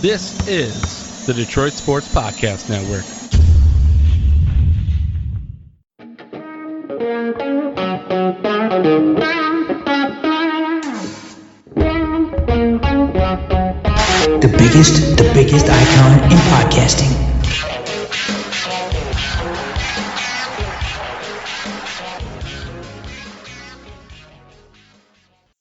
This is the Detroit Sports Podcast Network. The biggest icon in podcasting.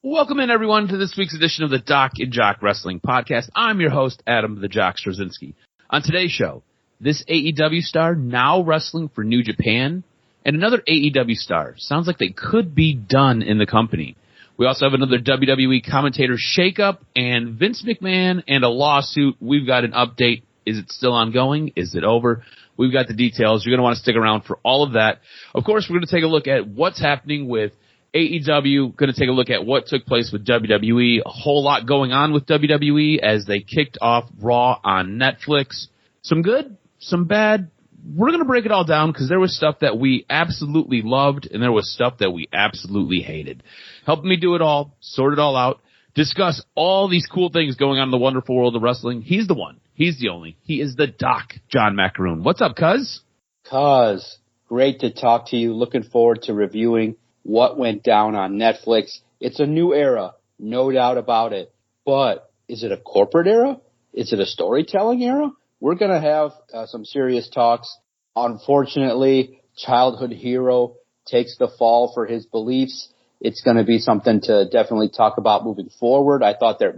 Welcome in, everyone, to this week's edition of the DocNJock Wrestling Podcast. I'm your host, Adam the Jock Straczynski. On today's show, this AEW star now wrestling for New Japan, and another AEW star. Sounds like they could be done in the company. We also have another WWE commentator shakeup, and Vince McMahon and a lawsuit. We've got an update. Is it still ongoing? Is it over? We've got the details. You're going to want to stick around for all of that. Of course, we're going to take a look at what's happening with AEW, going to take a look at what took place with WWE, a whole lot going on with WWE as they kicked off Raw on Netflix. Some good, some bad. We're going to break it all down because there was stuff that we absolutely loved and there was stuff that we absolutely hated. Helping me do it all, sort it all out, discuss all these cool things going on in the wonderful world of wrestling. He's the one. He's the only. He is the Doc, John Macaroon. What's up, cuz? Cuz, great to talk to you. Looking forward to reviewing what went down on Netflix. It's a new era, no doubt about it. But is it a corporate era? Is it a storytelling era? We're going to have some serious talks. Unfortunately, childhood hero takes the fall for his beliefs. It's going to be something to definitely talk about moving forward. I thought there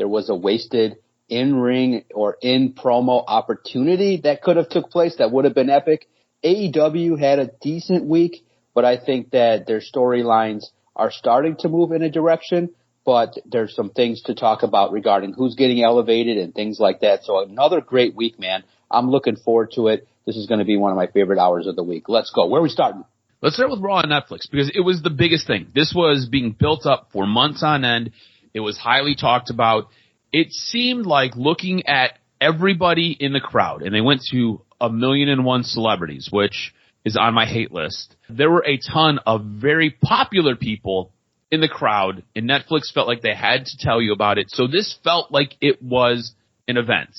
was a wasted in-ring or in-promo opportunity that could have took place that would have been epic. AEW had a decent week, but I think that their storylines are starting to move in a direction, but there's some things to talk about regarding who's getting elevated and things like that. So another great week, man. I'm looking forward to it. This is going to be one of my favorite hours of the week. Let's go. Where are we starting? Let's start with Raw on Netflix because it was the biggest thing. This was being built up for months on end. It was highly talked about. It seemed like looking at everybody in the crowd, and they went to 1,000,001 celebrities, which is on my hate list. There were a ton of very popular people in the crowd, and Netflix felt like they had to tell you about it. So this felt like it was an event.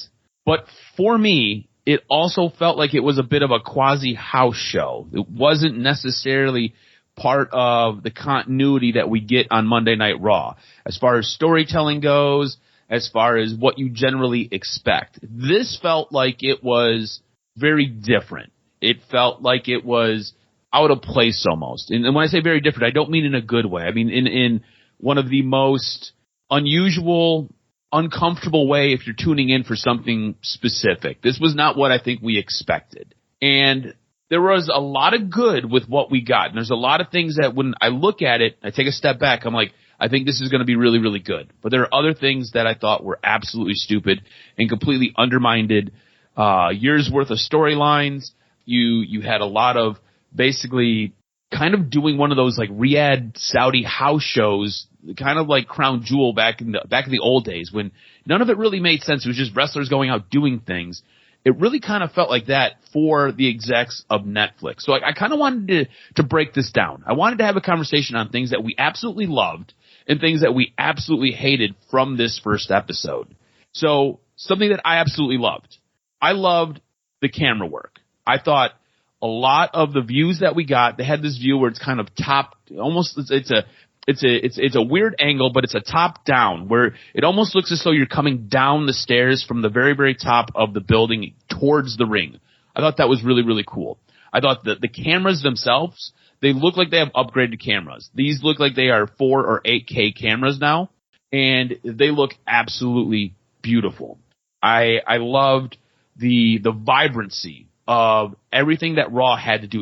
But for me, it also felt like it was a bit of a quasi-house show. It wasn't necessarily part of the continuity that we get on Monday Night Raw. As far as storytelling goes, as far as what you generally expect. This felt like it was very different. It felt like it was out of place almost. And when I say very different, I don't mean in a good way. I mean in one of the most unusual, uncomfortable way if you're tuning in for something specific. This was not what I think we expected. And there was a lot of good with what we got. And there's a lot of things that when I look at it, I take a step back, I'm like, I think this is going to be really, really good. But there are other things that I thought were absolutely stupid and completely undermined years worth of storylines. You had a lot of basically kind of doing one of those like Riyadh Saudi house shows, kind of like Crown Jewel back in the old days when none of it really made sense. It was just wrestlers going out doing things. It really kind of felt like that for the execs of Netflix. So I kind of wanted to break this down. I wanted to have a conversation on things that we absolutely loved and things that we absolutely hated from this first episode. So something that I absolutely loved. I loved the camera work. I thought a lot of the views that we got, they had this view where it's kind of top, almost it's a weird angle, but it's a top down where it almost looks as though you're coming down the stairs from the very, very top of the building towards the ring. I thought that was really, really cool. I thought that the cameras themselves, they look like they have upgraded cameras. These look like they are 4 or 8K cameras now, and they look absolutely beautiful. I loved the vibrancy of everything that Raw had to do.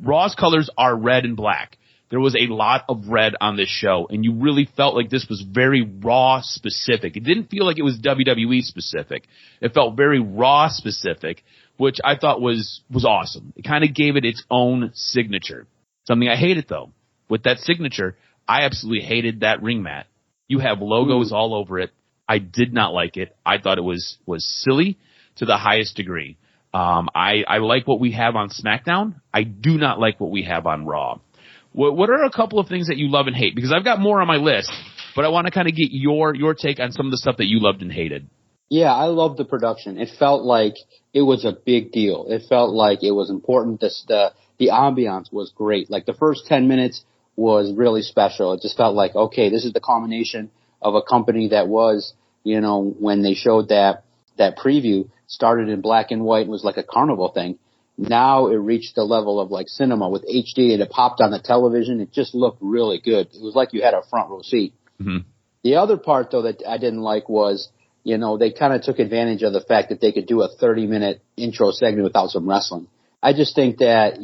Raw's colors are red and black. There was a lot of red on this show, and you really felt like this was very Raw specific. It didn't feel like it was WWE specific. It felt very Raw specific, which I thought was awesome. It kind of gave it its own signature. Something I hated, though. With that signature, I absolutely hated that ring mat. You have logos all over it. I did not like it. I thought it was silly to the highest degree. I like what we have on SmackDown. I do not like what we have on Raw. What are a couple of things that you love and hate? Because I've got more on my list, but I want to kind of get your take on some of the stuff that you loved and hated. Yeah, I love the production. It felt like it was a big deal. It felt like it was important. The ambiance was great. Like the first 10 minutes was really special. It just felt like, okay, this is the culmination of a company that was, when they showed that preview, started in black and white and was like a carnival thing. Now it reached the level of like cinema with HD, and it popped on the television. It just looked really good. It was like you had a front row seat. Mm-hmm. The other part though that I didn't like was, they kind of took advantage of the fact that they could do a 30-minute intro segment without some wrestling. I just think that,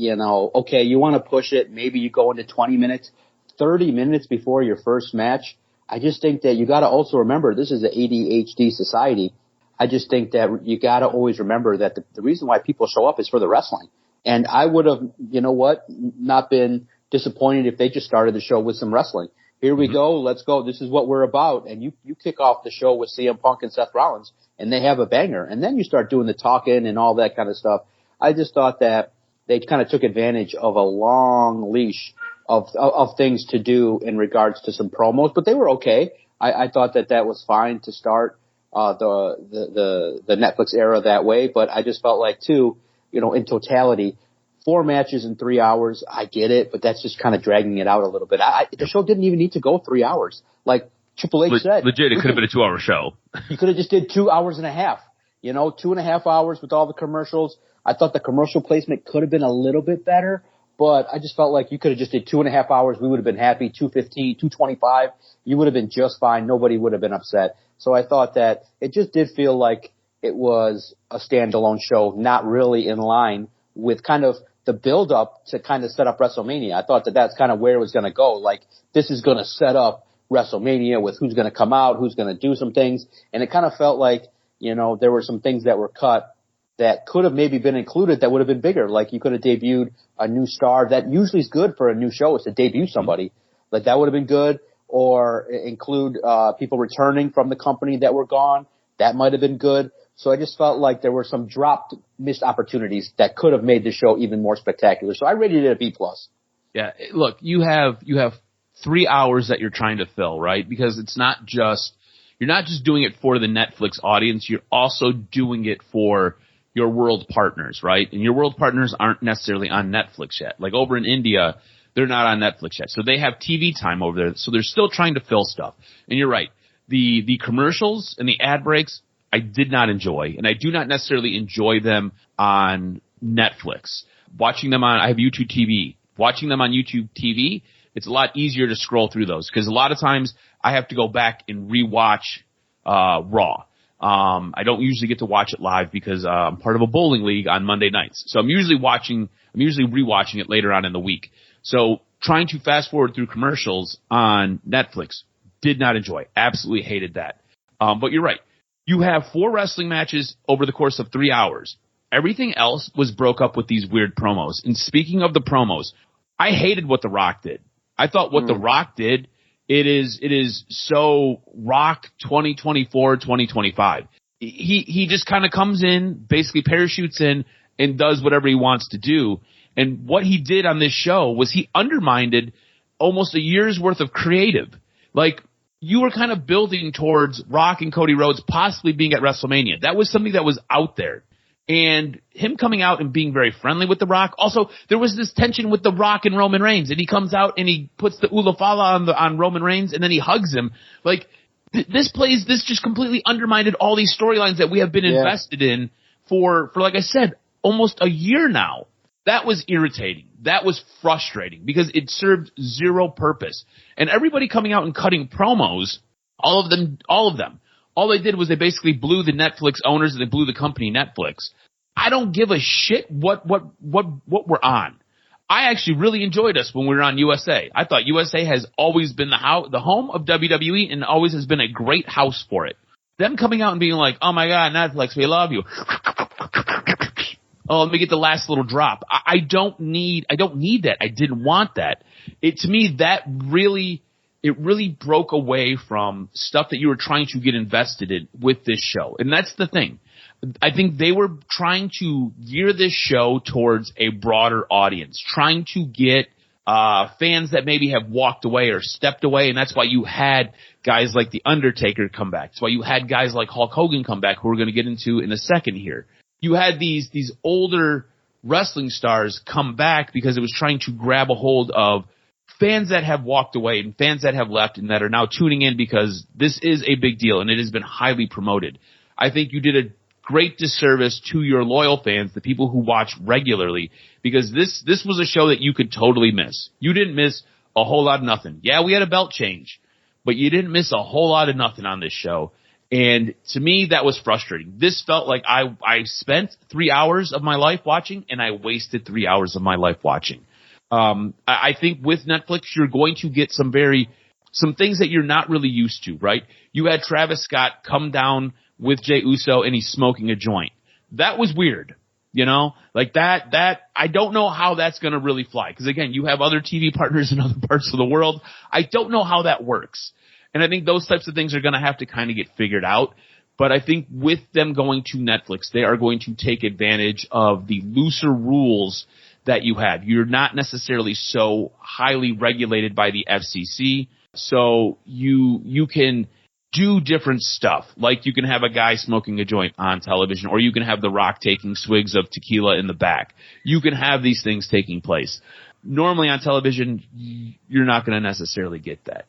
okay, you want to push it. Maybe you go into 20 minutes, 30 minutes before your first match. I just think that you got to also remember this is an ADHD society. I just think that you got to always remember that the reason why people show up is for the wrestling. And I would have, not been disappointed if they just started the show with some wrestling. Here we go. Let's go. This is what we're about. And you kick off the show with CM Punk and Seth Rollins, and they have a banger. And then you start doing the talking and all that kind of stuff. I just thought that they kind of took advantage of a long leash of things to do in regards to some promos, but they were okay. I thought that was fine to start the Netflix era that way. But I just felt like too, in totality, 4 matches in 3 hours, I get it, but that's just kind of dragging it out a little bit. The show didn't even need to go 3 hours. Like Triple H said. Legit, it could have been a 2-hour show. You could have just did 2 hours and a half. 2.5 hours with all the commercials. I thought the commercial placement could have been a little bit better, but I just felt like you could have just did 2.5 hours. We would have been happy. 2:15, 2:25. You would have been just fine. Nobody would have been upset. So I thought that it just did feel like it was a standalone show, not really in line with kind of the build up to kind of set up WrestleMania. I thought that that's kind of where it was going to go. Like this is going to set up WrestleMania with who's going to come out, who's going to do some things. And it kind of felt like, there were some things that were cut that could have maybe been included that would have been bigger. Like you could have debuted a new star. That usually is good for a new show, is to debut somebody. Like that would have been good. Or include people returning from the company that were gone. That might have been good. So I just felt like there were some missed opportunities that could have made the show even more spectacular. So I rated it a B+. Yeah, look, you have 3 hours that you're trying to fill, right? Because you're not just doing it for the Netflix audience, you're also doing it for your world partners, right? And your world partners aren't necessarily on Netflix yet. Like over in India, they're not on Netflix yet. So they have TV time over there. So they're still trying to fill stuff. And you're right. The commercials and the ad breaks, I did not enjoy, and I do not necessarily enjoy them on Netflix. Watching them I have YouTube TV. Watching them on YouTube TV, it's a lot easier to scroll through those because a lot of times I have to go back and rewatch Raw. I don't usually get to watch it live because I'm part of a bowling league on Monday nights. So I'm usually rewatching it later on in the week. So trying to fast forward through commercials on Netflix, did not enjoy. Absolutely hated that. But you're right. You have 4 wrestling matches over the course of 3 hours. Everything else was broke up with these weird promos. And speaking of the promos, I hated what The Rock did. I thought what The Rock did, it is so Rock 2024, 2025. He just kind of comes in, basically parachutes in, and does whatever he wants to do. And what he did on this show was he undermined almost a year's worth of creative. Like, you were kind of building towards Rock and Cody Rhodes possibly being at WrestleMania. That was something that was out there. And him coming out and being very friendly with The Rock. Also, there was this tension with The Rock and Roman Reigns. And he comes out and he puts the Ulafala on Roman Reigns and then he hugs him. Like, this just completely undermined all these storylines that we have been invested in for, like I said, almost a year now. That was irritating. That was frustrating because it served zero purpose. And everybody coming out and cutting promos, all of them, all they did was they basically blew the Netflix owners and they blew the company Netflix. I don't give a shit what we're on. I actually really enjoyed us when we were on USA. I thought USA has always been the home of WWE and always has been a great house for it. Them coming out and being like, oh my God, Netflix, we love you. Oh, let me get the last little drop. I don't need that. I didn't want that. To me, that really broke away from stuff that you were trying to get invested in with this show. And that's the thing. I think they were trying to gear this show towards a broader audience, trying to get fans that maybe have walked away or stepped away, and that's why you had guys like The Undertaker come back. That's why you had guys like Hulk Hogan come back, who we're going to get into in a second here. You had these older wrestling stars come back because it was trying to grab a hold of fans that have walked away and fans that have left and that are now tuning in because this is a big deal and it has been highly promoted. I think you did a great disservice to your loyal fans, the people who watch regularly, because this was a show that you could totally miss. You didn't miss a whole lot of nothing. Yeah, we had a belt change, but you didn't miss a whole lot of nothing on this show. And to me, that was frustrating. This felt like I spent 3 hours of my life watching, and I wasted 3 hours of my life watching. I think with Netflix, you're going to get some things that you're not really used to, right? You had Travis Scott come down with Jey Uso and he's smoking a joint. That was weird, like that I don't know how that's going to really fly. Cause again, you have other TV partners in other parts of the world. I don't know how that works. And I think those types of things are going to have to kind of get figured out. But I think with them going to Netflix, they are going to take advantage of the looser rules that you have. You're not necessarily so highly regulated by the FCC. So you can do different stuff. Like you can have a guy smoking a joint on television, or you can have The Rock taking swigs of tequila in the back. You can have these things taking place. Normally on television, you're not going to necessarily get that.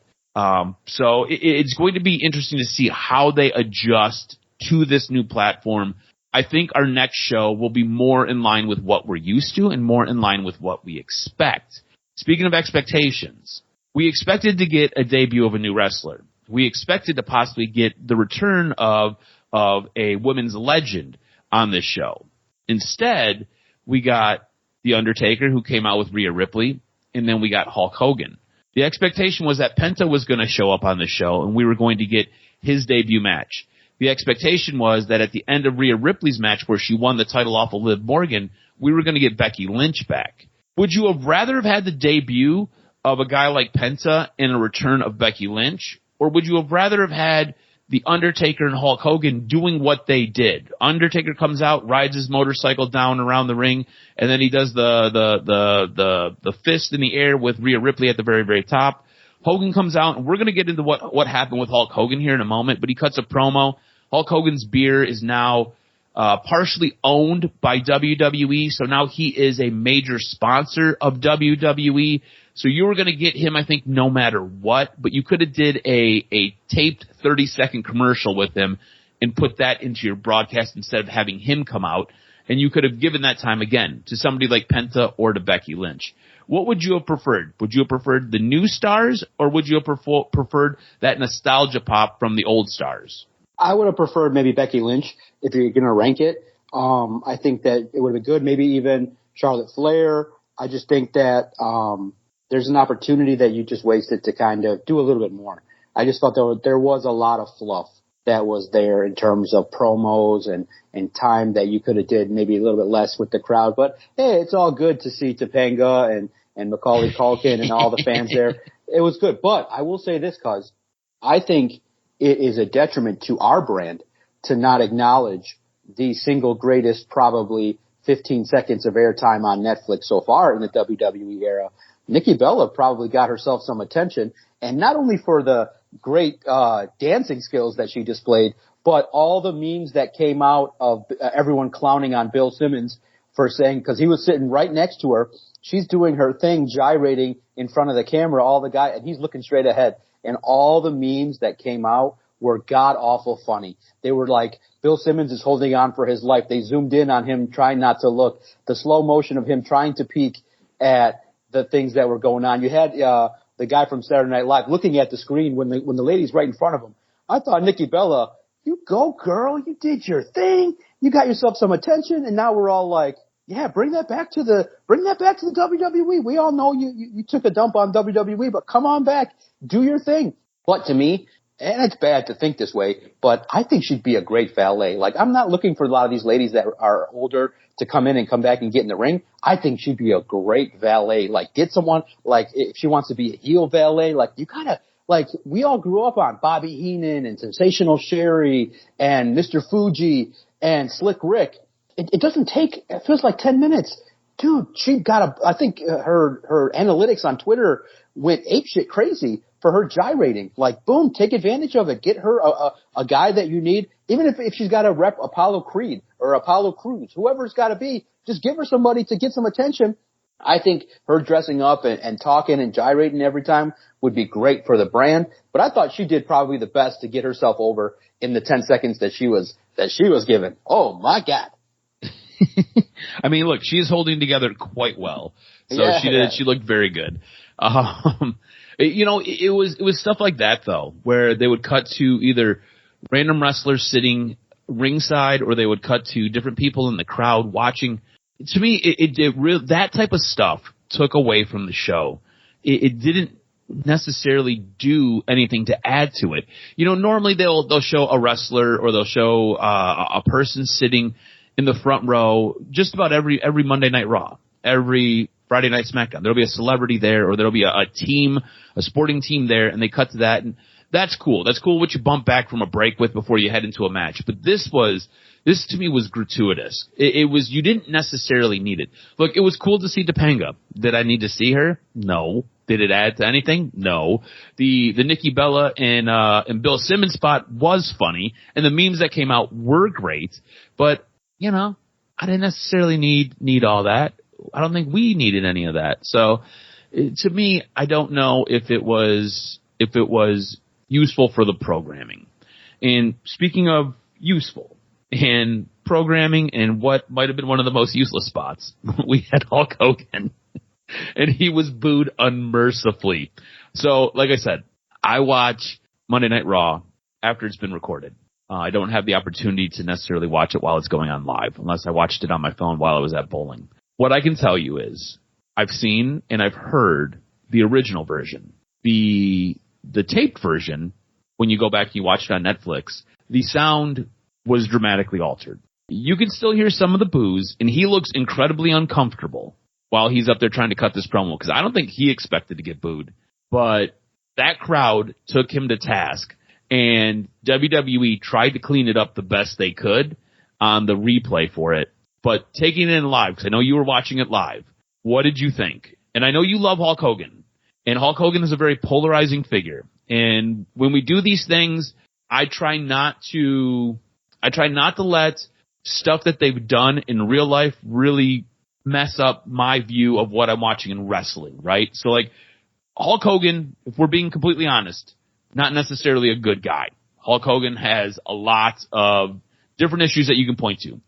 So it's going to be interesting to see how they adjust to this new platform. I think our next show will be more in line with what we're used to and more in line with what we expect. Speaking of expectations, we expected to get a debut of a new wrestler. We expected to possibly get the return of a women's legend on this show. Instead, we got The Undertaker, who came out with Rhea Ripley, and then we got Hulk Hogan. The expectation was that Penta was going to show up on the show, and we were going to get his debut match. The expectation was that at the end of Rhea Ripley's match, where she won the title off of Liv Morgan, we were going to get Becky Lynch back. Would you have rather have had the debut of a guy like Penta and a return of Becky Lynch? Or would you have rather have had The Undertaker and Hulk Hogan doing what they did? Undertaker comes out, rides his motorcycle down around the ring, and then he does the fist in the air with Rhea Ripley at the very, very top. Hogan comes out, and we're going to get into what happened with Hulk Hogan here in a moment, but he cuts a promo. Hulk Hogan's beer is now partially owned by WWE, so now he is a major sponsor of WWE. So you were going to get him, I think, no matter what, but you could have did a taped 30-second commercial with him and put that into your broadcast instead of having him come out, and you could have given that time again to somebody like Penta or to Becky Lynch. What would you have preferred? Would you have preferred the new stars, or would you have preferred that nostalgia pop from the old stars? I would have preferred maybe Becky Lynch if you're going to rank it. I think that it would have been good. Maybe even Charlotte Flair. I just think that there's an opportunity that you just wasted to kind of do a little bit more. I just thought there was a lot of fluff that was there in terms of promos and time that you could have did maybe a little bit less with the crowd. But, hey, it's all good to see Topanga and Macaulay Culkin and all the fans there. It was good. But I will say this, cuz I think it is a detriment to our brand to not acknowledge the single greatest probably 15 seconds of airtime on Netflix so far in the WWE era. Nikki Bella probably got herself some attention, and not only for the great dancing skills that she displayed, but all the memes that came out of everyone clowning on Bill Simmons for saying, because he was sitting right next to her, she's doing her thing, gyrating in front of the camera, and he's looking straight ahead. And all the memes that came out were god-awful funny. They were like, Bill Simmons is holding on for his life. They zoomed in on him trying not to look. The slow motion of him trying to peek at the things that were going on. You had the guy from Saturday Night Live looking at the screen when the lady's right in front of him. I thought, Nikki Bella, you go, girl. You did your thing. You got yourself some attention, and now we're all like, yeah, bring that back to the WWE. We all know you took a dump on WWE, but come on back, do your thing. But to me, and it's bad to think this way, but I think she'd be a great valet. Like, I'm not looking for a lot of these ladies that are older to come in and come back and get in the ring. I think she'd be a great valet. Like, get someone, like, if she wants to be a heel valet, like, you gotta, like, we all grew up on Bobby Heenan and Sensational Sherry and Mr. Fuji and Slick Rick. It doesn't take, it feels like 10 minutes dude, I think her analytics on Twitter went apeshit crazy for her gyrating. Like, boom, take advantage of it. Get her a guy that you need. Even if she's got to rep Apollo Creed or Apollo Crews, whoever it's got to be, just give her somebody to get some attention. I think her dressing up and talking and gyrating every time would be great for the brand. But I thought she did probably the best to get herself over in the 10 seconds that she was given. Oh my God. I mean, look, she's holding together quite well. So yeah, she did. Yeah. She looked very good. It was stuff like that though, where they would cut to either random wrestlers sitting ringside or they would cut to different people in the crowd watching. To me, that type of stuff took away from the show. It didn't necessarily do anything to add to it. Normally they'll show a wrestler or they'll show a person sitting in the front row just about every Monday Night Raw, every Friday Night SmackDown. There'll be a celebrity there or there'll be a team, a sporting team there, and they cut to that. And that's cool. That's cool what you bump back from a break with before you head into a match. But this to me was gratuitous. It was, you didn't necessarily need it. Look, it was cool to see Topanga. Did I need to see her? No. Did it add to anything? No. The Nikki Bella and Bill Simmons spot was funny, and the memes that came out were great. But I didn't necessarily need all that. I don't think we needed any of that. So, to me, I don't know if it was useful for the programming. And speaking of useful and programming and what might have been one of the most useless spots, we had Hulk Hogan, and he was booed unmercifully. So, like I said, I watch Monday Night Raw after it's been recorded. I don't have the opportunity to necessarily watch it while it's going on live, unless I watched it on my phone while I was at bowling. What I can tell you is I've seen and I've heard the original version. The taped version, when you go back and you watch it on Netflix, the sound was dramatically altered. You can still hear some of the boos, and he looks incredibly uncomfortable while he's up there trying to cut this promo, because I don't think he expected to get booed. But that crowd took him to task, and WWE tried to clean it up the best they could on the replay for it. But taking it in live, because I know you were watching it live, what did you think? And I know you love Hulk Hogan, and Hulk Hogan is a very polarizing figure. And when we do these things, I try not to let stuff that they've done in real life really mess up my view of what I'm watching in wrestling, right? So, like, Hulk Hogan, if we're being completely honest, not necessarily a good guy. Hulk Hogan has a lot of different issues that you can point to.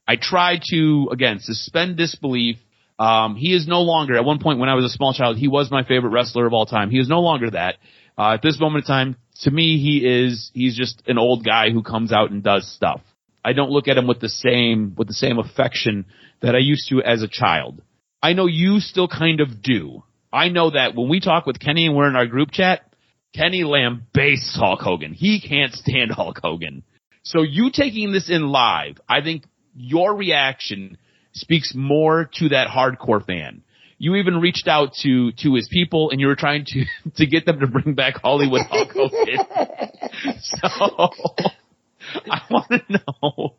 I try to, again, suspend disbelief. He is no longer, at one point when I was a small child, he was my favorite wrestler of all time. He is no longer that. At this moment in time, to me, he's just an old guy who comes out and does stuff. I don't look at him with the same affection that I used to as a child. I know you still kind of do. I know that when we talk with Kenny and we're in our group chat, Kenny lambasts Hulk Hogan. He can't stand Hulk Hogan. So you taking this in live, I think your reaction speaks more to that hardcore fan. You even reached out to his people, and you were trying to get them to bring back Hollywood Hulk Hogan. So I want to know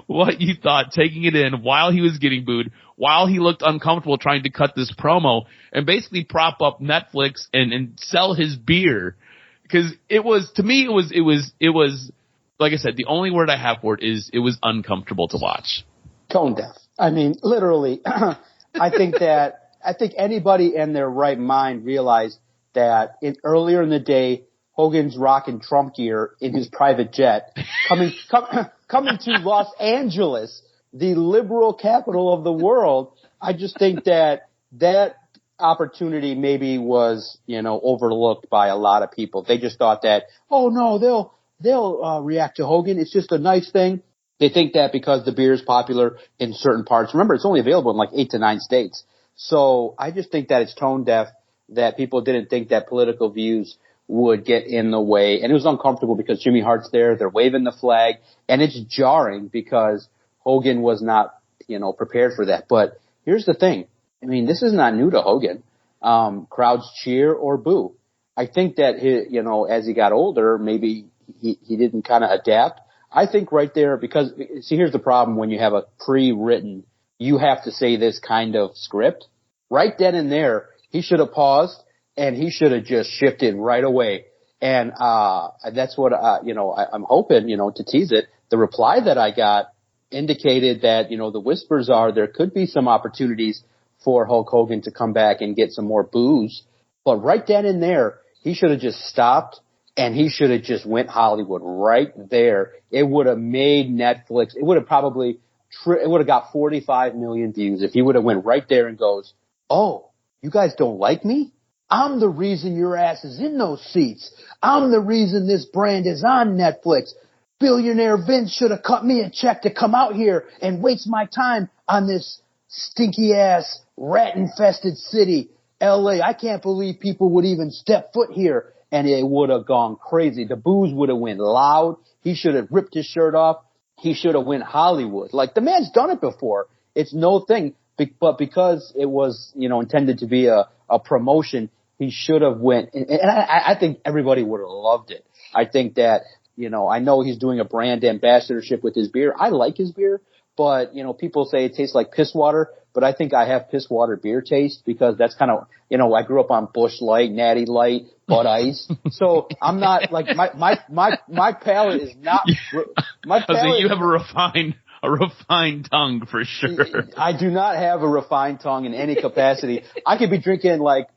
what you thought taking it in while he was getting booed, while he looked uncomfortable trying to cut this promo and basically prop up Netflix and sell his beer. Because it was, to me, it was, like I said, the only word I have for it is it was uncomfortable to watch. Tone deaf. I mean, literally, I think anybody in their right mind realized that earlier in the day, Hogan's rocking Trump gear in his private jet, coming to Los Angeles, the liberal capital of the world. I just think that opportunity maybe was, overlooked by a lot of people. They just thought that, oh no, they'll react to Hogan. It's just a nice thing. They think that because the beer is popular in certain parts. Remember, it's only available in like 8 to 9 states. So I just think that it's tone deaf, that people didn't think that political views would get in the way. And it was uncomfortable because Jimmy Hart's there. They're waving the flag. And it's jarring because Hogan was not, prepared for that. But here's the thing. I mean, this is not new to Hogan. Crowds cheer or boo. I think that, as he got older, maybe he didn't kind of adapt. I think right there, because, see, here's the problem when you have a pre-written, you have to say this kind of script. Right then and there, he should have paused and he should have just shifted right away. And that's what, I'm hoping, to tease it. The reply that I got indicated that, the whispers are there could be some opportunities for Hulk Hogan to come back and get some more booze. But right then and there, he should have just stopped and he should have just went Hollywood right there. It would have made Netflix. It would have probably, it would have got 45 million views if he would have went right there and goes, oh, you guys don't like me? I'm the reason your ass is in those seats. I'm the reason this brand is on Netflix. Billionaire Vince should have cut me a check to come out here and waste my time on this stinky ass rat infested city, LA. I can't believe people would even step foot here. And it would have gone crazy. The booze would have went loud. He should have ripped his shirt off. He should have went Hollywood. Like, the man's done it before. It's no thing. But because it was, intended to be a promotion, he should have went. And I think everybody would have loved it. I think that, I know he's doing a brand ambassadorship with his beer. I like his beer, but, people say it tastes like piss water. But I think I have piss water beer taste because that's kind of, I grew up on Busch Light, Natty Light, Bud Ice. So I'm not like my palate is not my palate. You have a refined tongue for sure. I do not have a refined tongue in any capacity. I could be drinking like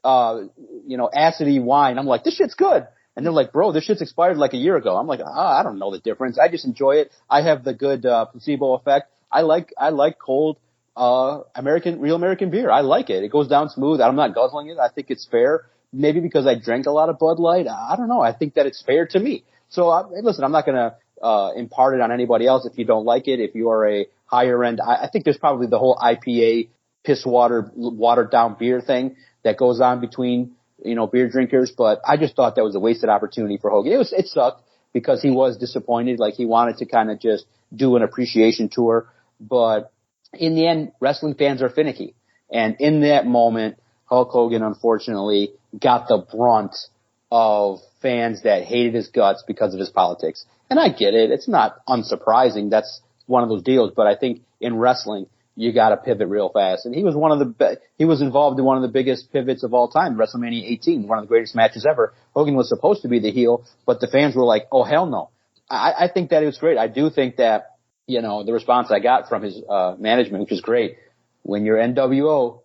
acidy wine. I'm like, this shit's good. And they're like, bro, this shit's expired like a year ago. I'm like, I don't know the difference. I just enjoy it. I have the good placebo effect. I like cold real American beer. I like it. It goes down smooth. I'm not guzzling it. I think it's fair. Maybe because I drank a lot of Bud Light. I don't know. I think that it's fair to me. So listen, I'm not going to impart it on anybody else if you don't like it. If you are a higher end, I think there's probably the whole IPA piss water, watered down beer thing that goes on between, beer drinkers. But I just thought that was a wasted opportunity for Hogan. It sucked because he was disappointed. Like, he wanted to kind of just do an appreciation tour. But in the end, wrestling fans are finicky. And in that moment, Hulk Hogan, unfortunately, got the brunt of fans that hated his guts because of his politics. And I get it. It's not unsurprising. That's one of those deals. But I think in wrestling, you got to pivot real fast. And he was he was involved in one of the biggest pivots of all time, WrestleMania 18, one of the greatest matches ever. Hogan was supposed to be the heel, but the fans were like, oh, hell no. I think that it was great. I do think that, the response I got from his management, which is great. When you're NWO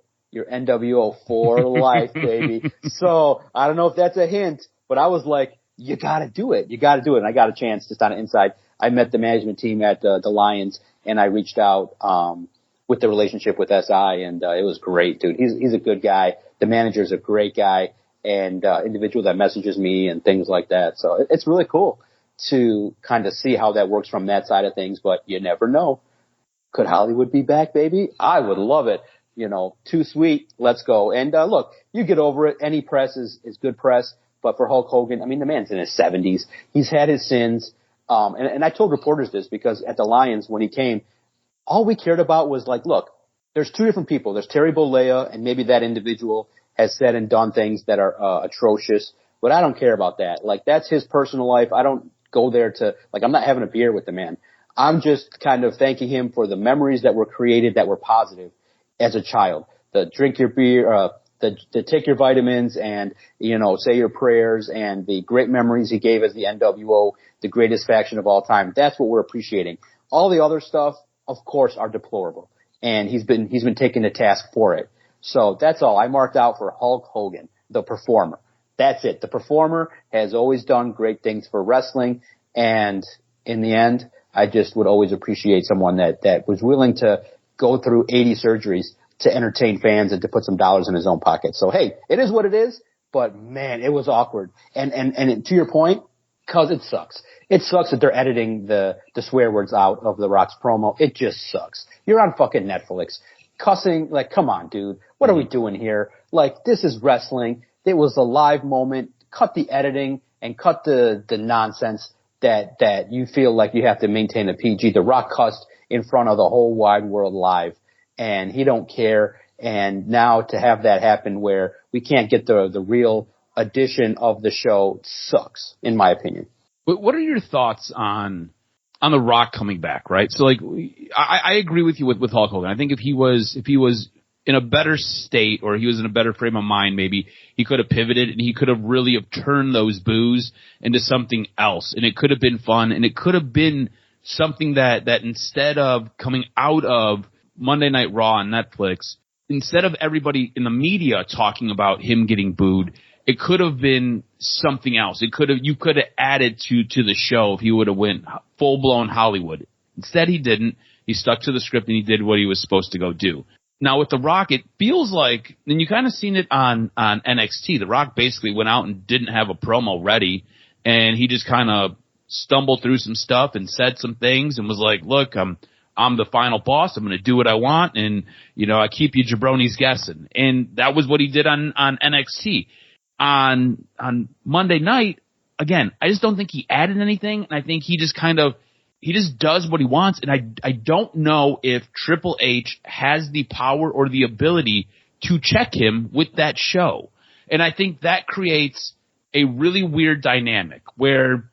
for life, baby. So I don't know if that's a hint, but I was like, you got to do it. You got to do it. And I got a chance just on the inside. I met the management team at the Lions, and I reached out with the relationship with SI, and it was great, dude. He's a good guy. The manager's a great guy, and individual that messages me and things like that. So it's really cool to kind of see how that works from that side of things, but you never know. Could Hollywood be back, baby? I would love it. Too sweet. Let's go. And look, you get over it. Any press is good press. But for Hulk Hogan, I mean, the man's in his 70s. He's had his sins. And I told reporters this because at the Lions, when he came, all we cared about was like, look, there's two different people. There's Terry Bollea, and maybe that individual has said and done things that are atrocious. But I don't care about that. Like, that's his personal life. I don't go there to, like, I'm not having a beer with the man. I'm just kind of thanking him for the memories that were created that were positive as a child. The drink your beer, the take your vitamins and, say your prayers, and the great memories he gave as the NWO, the greatest faction of all time. That's what we're appreciating. All the other stuff, of course, are deplorable. And he's been taken to task for it. So that's all. I marked out for Hulk Hogan, the performer. That's it. The performer has always done great things for wrestling. And in the end, I just would always appreciate someone that was willing to go through 80 surgeries to entertain fans and to put some dollars in his own pocket. So, hey, it is what it is, but man, it was awkward. And to your point, cause it sucks. It sucks that they're editing the swear words out of The Rock's promo. It just sucks. You're on fucking Netflix. Cussing, like, come on, dude. What are we doing here? Like, this is wrestling. It was a live moment. Cut the editing and cut the nonsense that you feel like you have to maintain a PG. The Rock cussed in front of the whole wide world live, and he don't care. And now to have that happen where we can't get the real edition of the show sucks, in my opinion. What are your thoughts on on The Rock coming back, right? So like, I agree with you with Hulk Hogan. I think if he was in a better state, or he was in a better frame of mind, maybe he could have pivoted and he could have really have turned those boos into something else, and it could have been fun, and it could have been something that instead of coming out of Monday Night Raw on Netflix, instead of everybody in the media talking about him getting booed, it could have been something else. You could have added to the show if he would have went full blown Hollywood. Instead, he didn't. He stuck to the script and he did what he was supposed to go do. Now with The Rock, it feels like, and you kind of seen it on NXT, The Rock basically went out and didn't have a promo ready, and he just kind of stumbled through some stuff and said some things and was like, look, I'm the final boss. I'm going to do what I want, and I keep you jabronis guessing. And that was what he did on NXT. On Monday night, again, I just don't think he added anything, and I think he just does what he wants, and I don't know if Triple H has the power or the ability to check him with that show. And I think that creates a really weird dynamic where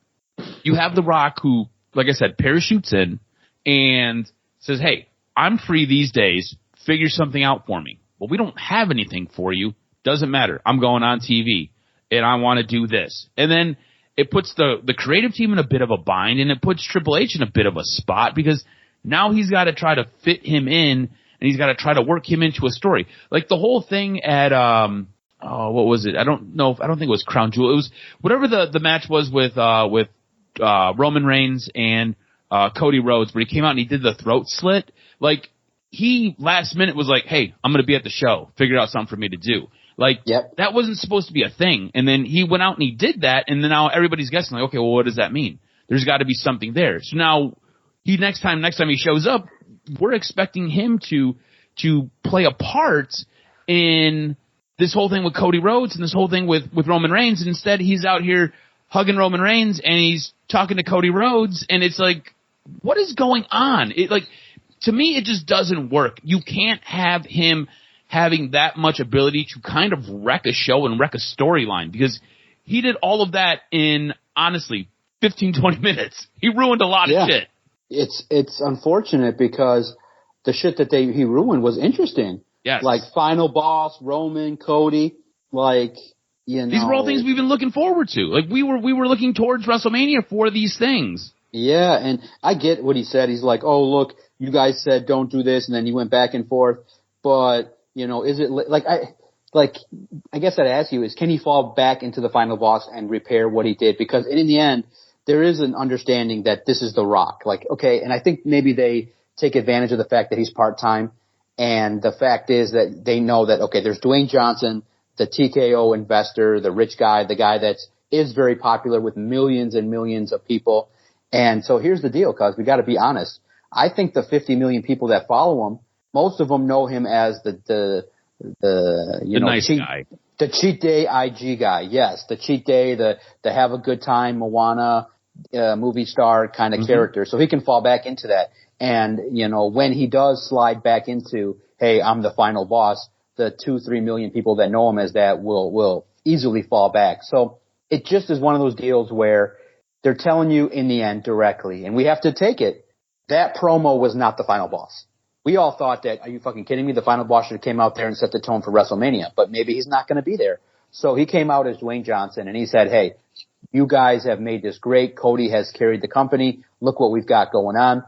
you have The Rock who, like I said, parachutes in and says, hey, I'm free these days, figure something out for me. Well, we don't have anything for you. Doesn't matter. I'm going on TV, and I want to do this. And then it puts the creative team in a bit of a bind, and it puts Triple H in a bit of a spot because now he's got to try to fit him in, and he's got to try to work him into a story. Like the whole thing at what was it? I don't think it was Crown Jewel. It was whatever the match was with Roman Reigns and Cody Rhodes, where he came out and he did the throat slit. Like he last minute was like, "Hey, I'm going to be at the show. Figure out something for me to do." Like, That wasn't supposed to be a thing. And then he went out and he did that, and then now everybody's guessing, like, okay, well, what does that mean? There's got to be something there. So now next time he shows up, we're expecting him to play a part in this whole thing with Cody Rhodes and this whole thing with Roman Reigns, and instead he's out here hugging Roman Reigns and he's talking to Cody Rhodes, and it's like, what is going on? To me, it just doesn't work. You can't have him having that much ability to kind of wreck a show and wreck a storyline, because he did all of that in, honestly, 15, 20 minutes. He ruined a lot of shit. It's unfortunate because the shit that he ruined was interesting. Yes. Like Final Boss, Roman, Cody, These were all things we've been looking forward to. Like we were looking towards WrestleMania for these things. Yeah, and I get what he said. He's like, oh, look, you guys said don't do this, and then he went back and forth, but is it I guess I'd ask you is, can he fall back into the Final Boss and repair what he did? Because in the end, there is an understanding that this is The Rock. Okay, and I think maybe they take advantage of the fact that he's part-time, and the fact is that they know that, okay, there's Dwayne Johnson, the TKO investor, the rich guy, the guy that is very popular with millions and millions of people. And so here's the deal, cuz we got to be honest. I think the 50 million people that follow him, most of them know him as the nice guy. The cheat day IG guy. Yes, the cheat day, the have a good time Moana movie star kind of character. So he can fall back into that. And, when he does slide back into, hey, I'm the final boss, the 2-3 million people that know him as that will easily fall back. So it just is one of those deals where they're telling you in the end directly, and we have to take it, that promo was not the final boss. We all thought that, are you fucking kidding me? The final boss should have came out there and set the tone for WrestleMania, but maybe he's not going to be there. So he came out as Dwayne Johnson, and he said, hey, you guys have made this great. Cody has carried the company. Look what we've got going on.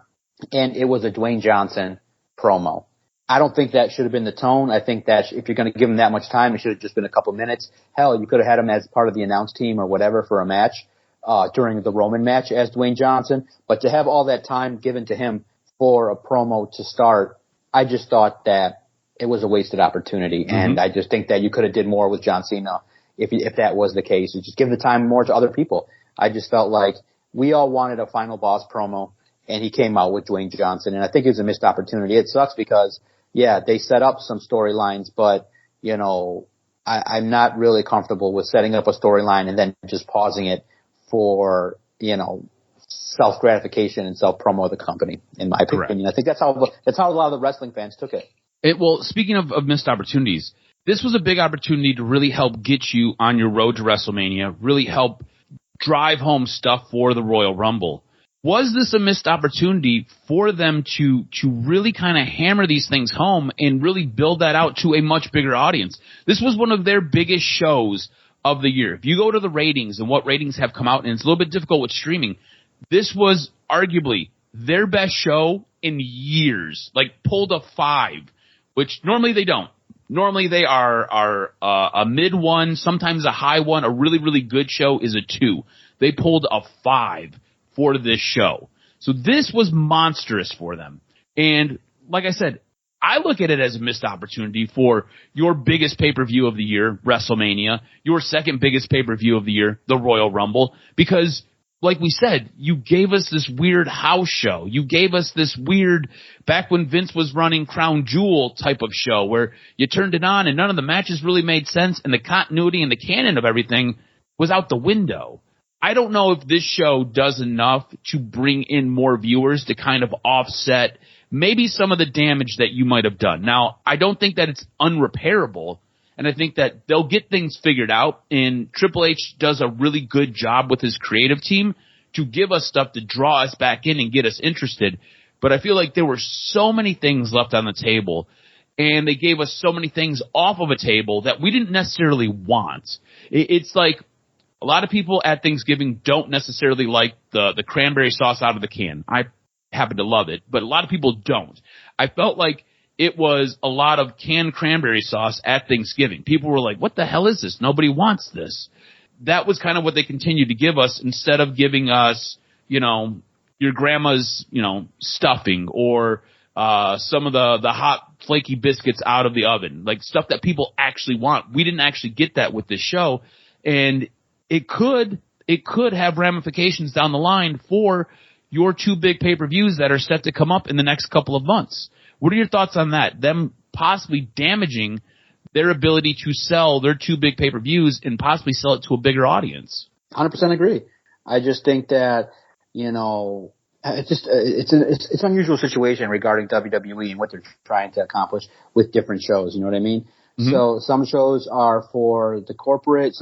And it was a Dwayne Johnson promo. I don't think that should have been the tone. I think that if you're going to give him that much time, it should have just been a couple minutes. Hell, you could have had him as part of the announce team or whatever for a match during the Roman match as Dwayne Johnson. But to have all that time given to him for a promo to start, I just thought that it was a wasted opportunity. And I just think that you could have did more with John Cena if that was the case. You just give the time more to other people. I just felt like we all wanted a final boss promo, and he came out with Dwayne Johnson. And I think it was a missed opportunity. It sucks because, yeah, they set up some storylines, but, I'm not really comfortable with setting up a storyline and then just pausing it for, self-gratification and self-promo of the company, in my opinion. I think that's how a lot of the wrestling fans took it. Well, speaking of missed opportunities, this was a big opportunity to really help get you on your road to WrestleMania, really help drive home stuff for the Royal Rumble. was this a missed opportunity for them to really kind of hammer these things home and really build that out to a much bigger audience? This was one of their biggest shows of the year. If you go to the ratings and what ratings have come out, and it's a little bit difficult with streaming, this was arguably their best show in years, like pulled a 5, which normally they don't. Normally they are a mid 1, sometimes a high 1. A really, really good show is a 2. They pulled a 5 for this show. So this was monstrous for them. And like I said, I look at it as a missed opportunity for your biggest pay-per-view of the year, WrestleMania, your second biggest pay-per-view of the year, the Royal Rumble, because like we said, you gave us this weird house show. You gave us this weird, back when Vince was running Crown Jewel type of show where you turned it on and none of the matches really made sense and the continuity and the canon of everything was out the window. I don't know if this show does enough to bring in more viewers to kind of offset maybe some of the damage that you might have done. Now, I don't think that it's unrepairable, and I think that they'll get things figured out, and Triple H does a really good job with his creative team to give us stuff to draw us back in and get us interested. But I feel like there were so many things left on the table, and they gave us so many things off of a table that we didn't necessarily want. It's like a lot of people at Thanksgiving don't necessarily like the cranberry sauce out of the can. I happen to love it, but a lot of people don't. I felt like it was a lot of canned cranberry sauce at Thanksgiving. People were like, what the hell is this? Nobody wants this. That was kind of what they continued to give us instead of giving us, your grandma's, stuffing or some of the hot flaky biscuits out of the oven, like stuff that people actually want. We didn't actually get that with this show, and it could have ramifications down the line for your 2 big pay-per-views that are set to come up in the next couple of months. What are your thoughts on that? Them possibly damaging their ability to sell their 2 big pay-per-views and possibly sell it to a bigger audience. 100% agree. I just think that, it's an unusual situation regarding WWE and what they're trying to accomplish with different shows. You know what I mean? Mm-hmm. So some shows are for the corporate,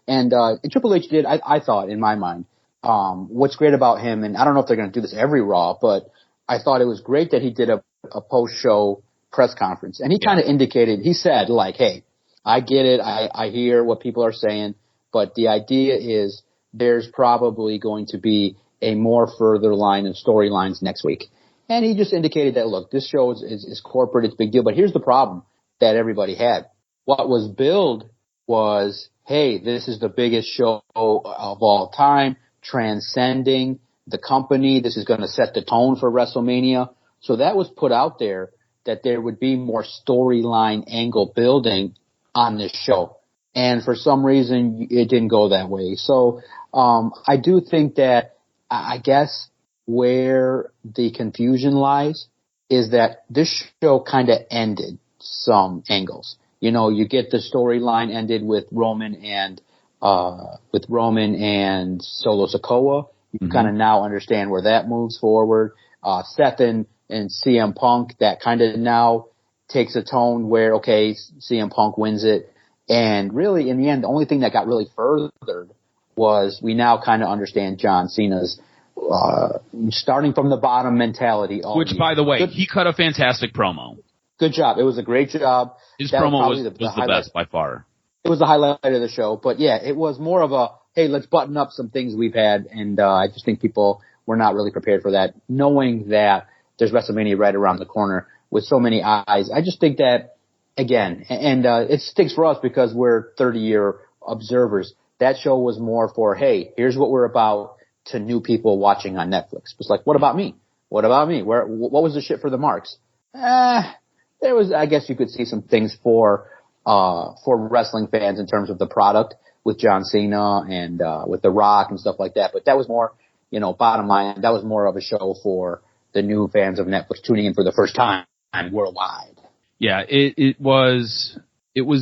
and Triple H did, I thought, in my mind, what's great about him, and I don't know if they're going to do this every Raw, but I thought it was great that he did a post-show press conference. And he kind of indicated, he said, like, hey, I get it. I hear what people are saying, but the idea is there's probably going to be a more further line of storylines next week. And he just indicated that, look, this show is corporate. It's a big deal. But here's the problem that everybody had. What was billed was, hey, this is the biggest show of all time, transcending the company. This is going to set the tone for WrestleMania. So that was put out there that there would be more storyline angle building on this show. And for some reason, it didn't go that way. So I do think that, I guess, where the confusion lies is that this show kind of ended some angles. You get the storyline ended with Roman and Solo Sikoa. You kind of now understand where that moves forward. Seth and CM Punk, that kind of now takes a tone where, okay, CM Punk wins it. And really, in the end, the only thing that got really furthered was we now kind of understand John Cena's starting from the bottom mentality. Which, by the way, he cut a fantastic promo. Good job. It was a great job. His promo was the best by far. It was the highlight of the show. But, yeah, it was more of a, hey, let's button up some things we've had. And I just think people were not really prepared for that, knowing that there's WrestleMania right around the corner with so many eyes. I just think that, again, and it stinks for us because we're 30-year observers. That show was more for, hey, here's what we're about to new people watching on Netflix. It's like, what about me? What about me? What was the shit for the marks? There was, I guess you could see some things for wrestling fans in terms of the product with John Cena and with The Rock and stuff like that. But that was more, bottom line, that was more of a show for the new fans of Netflix tuning in for the first time worldwide. Yeah, it was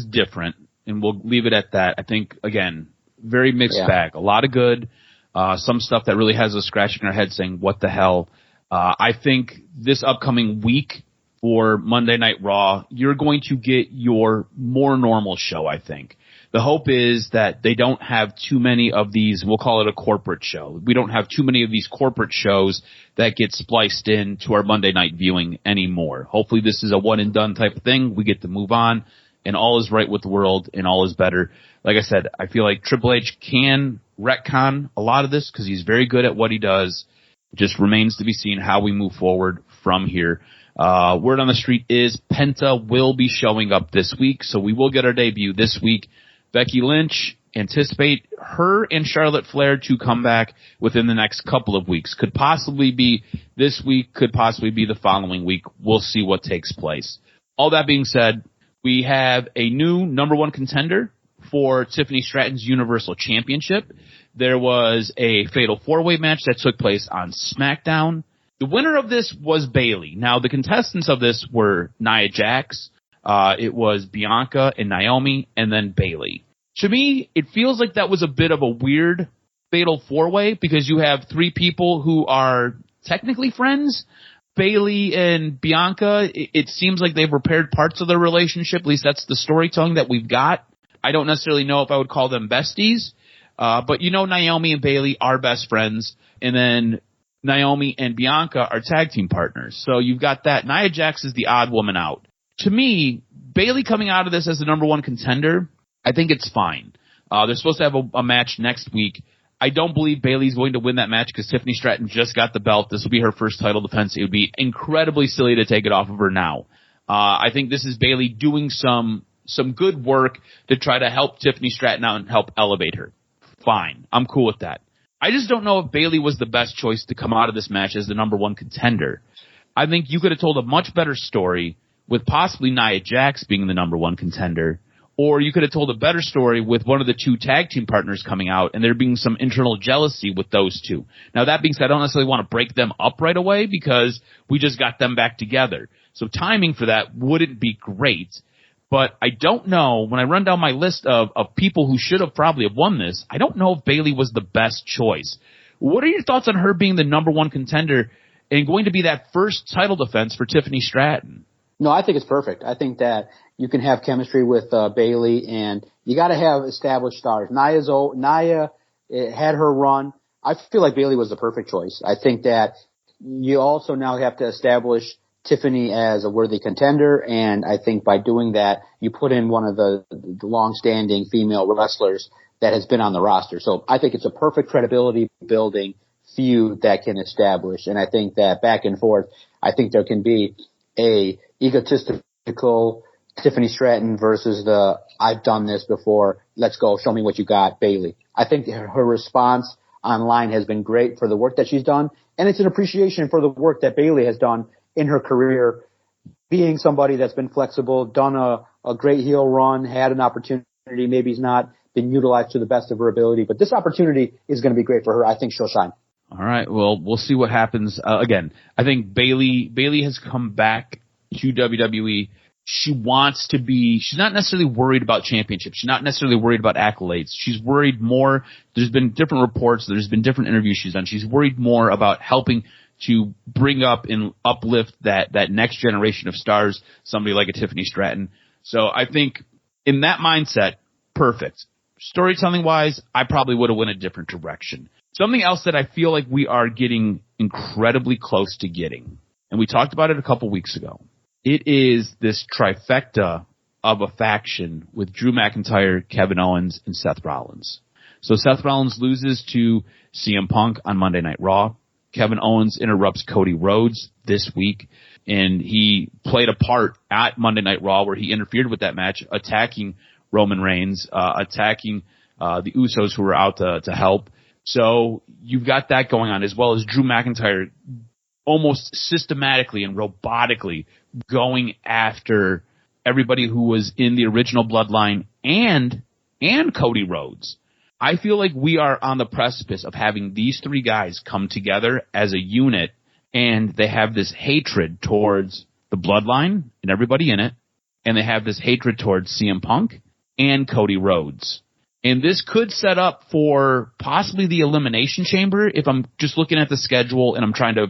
different, and we'll leave it at that. I think, again, very mixed bag. A lot of good, some stuff that really has us scratching our head saying, what the hell? I think this upcoming week for Monday Night Raw, you're going to get your more normal show, I think. The hope is that they don't have too many of these, we'll call it a corporate show. We don't have too many of these corporate shows that get spliced into our Monday night viewing anymore. Hopefully this is a one and done type of thing. We get to move on and all is right with the world and all is better. Like I said, I feel like Triple H can retcon a lot of this because he's very good at what he does. It just remains to be seen how we move forward from here. Word on the street is Penta will be showing up this week, so we will get our debut this week. Becky Lynch, anticipate her and Charlotte Flair to come back within the next couple of weeks. Could possibly be this week, could possibly be the following week. We'll see what takes place. All that being said, we have a new number one contender for Tiffany Stratton's Universal Championship. There was a fatal four-way match that took place on SmackDown. The winner of this was Bayley. Now, the contestants of this were Nia Jax, it was Bianca and Naomi, and then Bayley. To me, it feels like that was a bit of a weird fatal four-way because you have three people who are technically friends. Bayley and Bianca, it seems like they've repaired parts of their relationship. At least that's the storytelling that we've got. I don't necessarily know if I would call them besties, but you know Naomi and Bayley are best friends, and then Naomi and Bianca are tag team partners. So you've got that. Nia Jax is the odd woman out. To me, Bayley coming out of this as the number one contender, I think it's fine. They're supposed to have a match next week. I don't believe Bayley's going to win that match because Tiffany Stratton just got the belt. This will be her first title defense. It would be incredibly silly to take it off of her now. I think this is Bayley doing some good work to try to help Tiffany Stratton out and help elevate her. Fine. I'm cool with that. I just don't know if Bayley was the best choice to come out of this match as the number one contender. I think you could have told a much better story with possibly Nia Jax being the number one contender, or you could have told a better story with one of the two tag team partners coming out and there being some internal jealousy with those two. Now, that being said, I don't necessarily want to break them up right away because we just got them back together. So timing for that wouldn't be great. But I don't know, when I run down my list of people who should have probably have won this, I don't know if Bayley was the best choice. What are your thoughts on her being the number one contender and going to be that first title defense for Tiffany Stratton? No, I think it's perfect. I think that you can have chemistry with Bayley, and you got to have established stars. Nia had her run. I feel like Bayley was the perfect choice. I think that you also now have to establish Tiffany as a worthy contender, and I think by doing that, you put in one of the long-standing female wrestlers that has been on the roster. So I think it's a perfect credibility-building feud that can establish, and I think that back and forth, I think there can be a egotistical Tiffany Stratton versus the I've done this before, let's go, show me what you got, Bayley. I think her response online has been great for the work that she's done, and it's an appreciation for the work that Bayley has done in her career, being somebody that's been flexible, done a great heel run, had an opportunity, maybe he's not been utilized to the best of her ability, but this opportunity is going to be great for her. I think she'll shine. All right, well, we'll see what happens. Again, I think Bayley has come back to WWE. She wants to be, she's not necessarily worried about championships. She's not necessarily worried about accolades. She's worried more, there's been different reports, there's been different interviews she's done. She's worried more about helping to bring up and uplift that next generation of stars, somebody like a Tiffany Stratton. So I think in that mindset, perfect. Storytelling-wise, I probably would have went a different direction. Something else that I feel like we are getting incredibly close to getting, and we talked about it a couple weeks ago. It is this trifecta of a faction with Drew McIntyre, Kevin Owens, and Seth Rollins. So Seth Rollins loses to CM Punk on Monday Night Raw. Kevin Owens interrupts Cody Rhodes this week, and he played a part at Monday Night Raw where he interfered with that match, attacking Roman Reigns, attacking the Usos who were out to help. So you've got that going on, as well as Drew McIntyre almost systematically and robotically going after everybody who was in the original bloodline and Cody Rhodes. I feel like we are on the precipice of having these three guys come together as a unit, and they have this hatred towards the bloodline and everybody in it, and they have this hatred towards CM Punk and Cody Rhodes. And this could set up for possibly the Elimination Chamber if I'm just looking at the schedule and I'm trying to,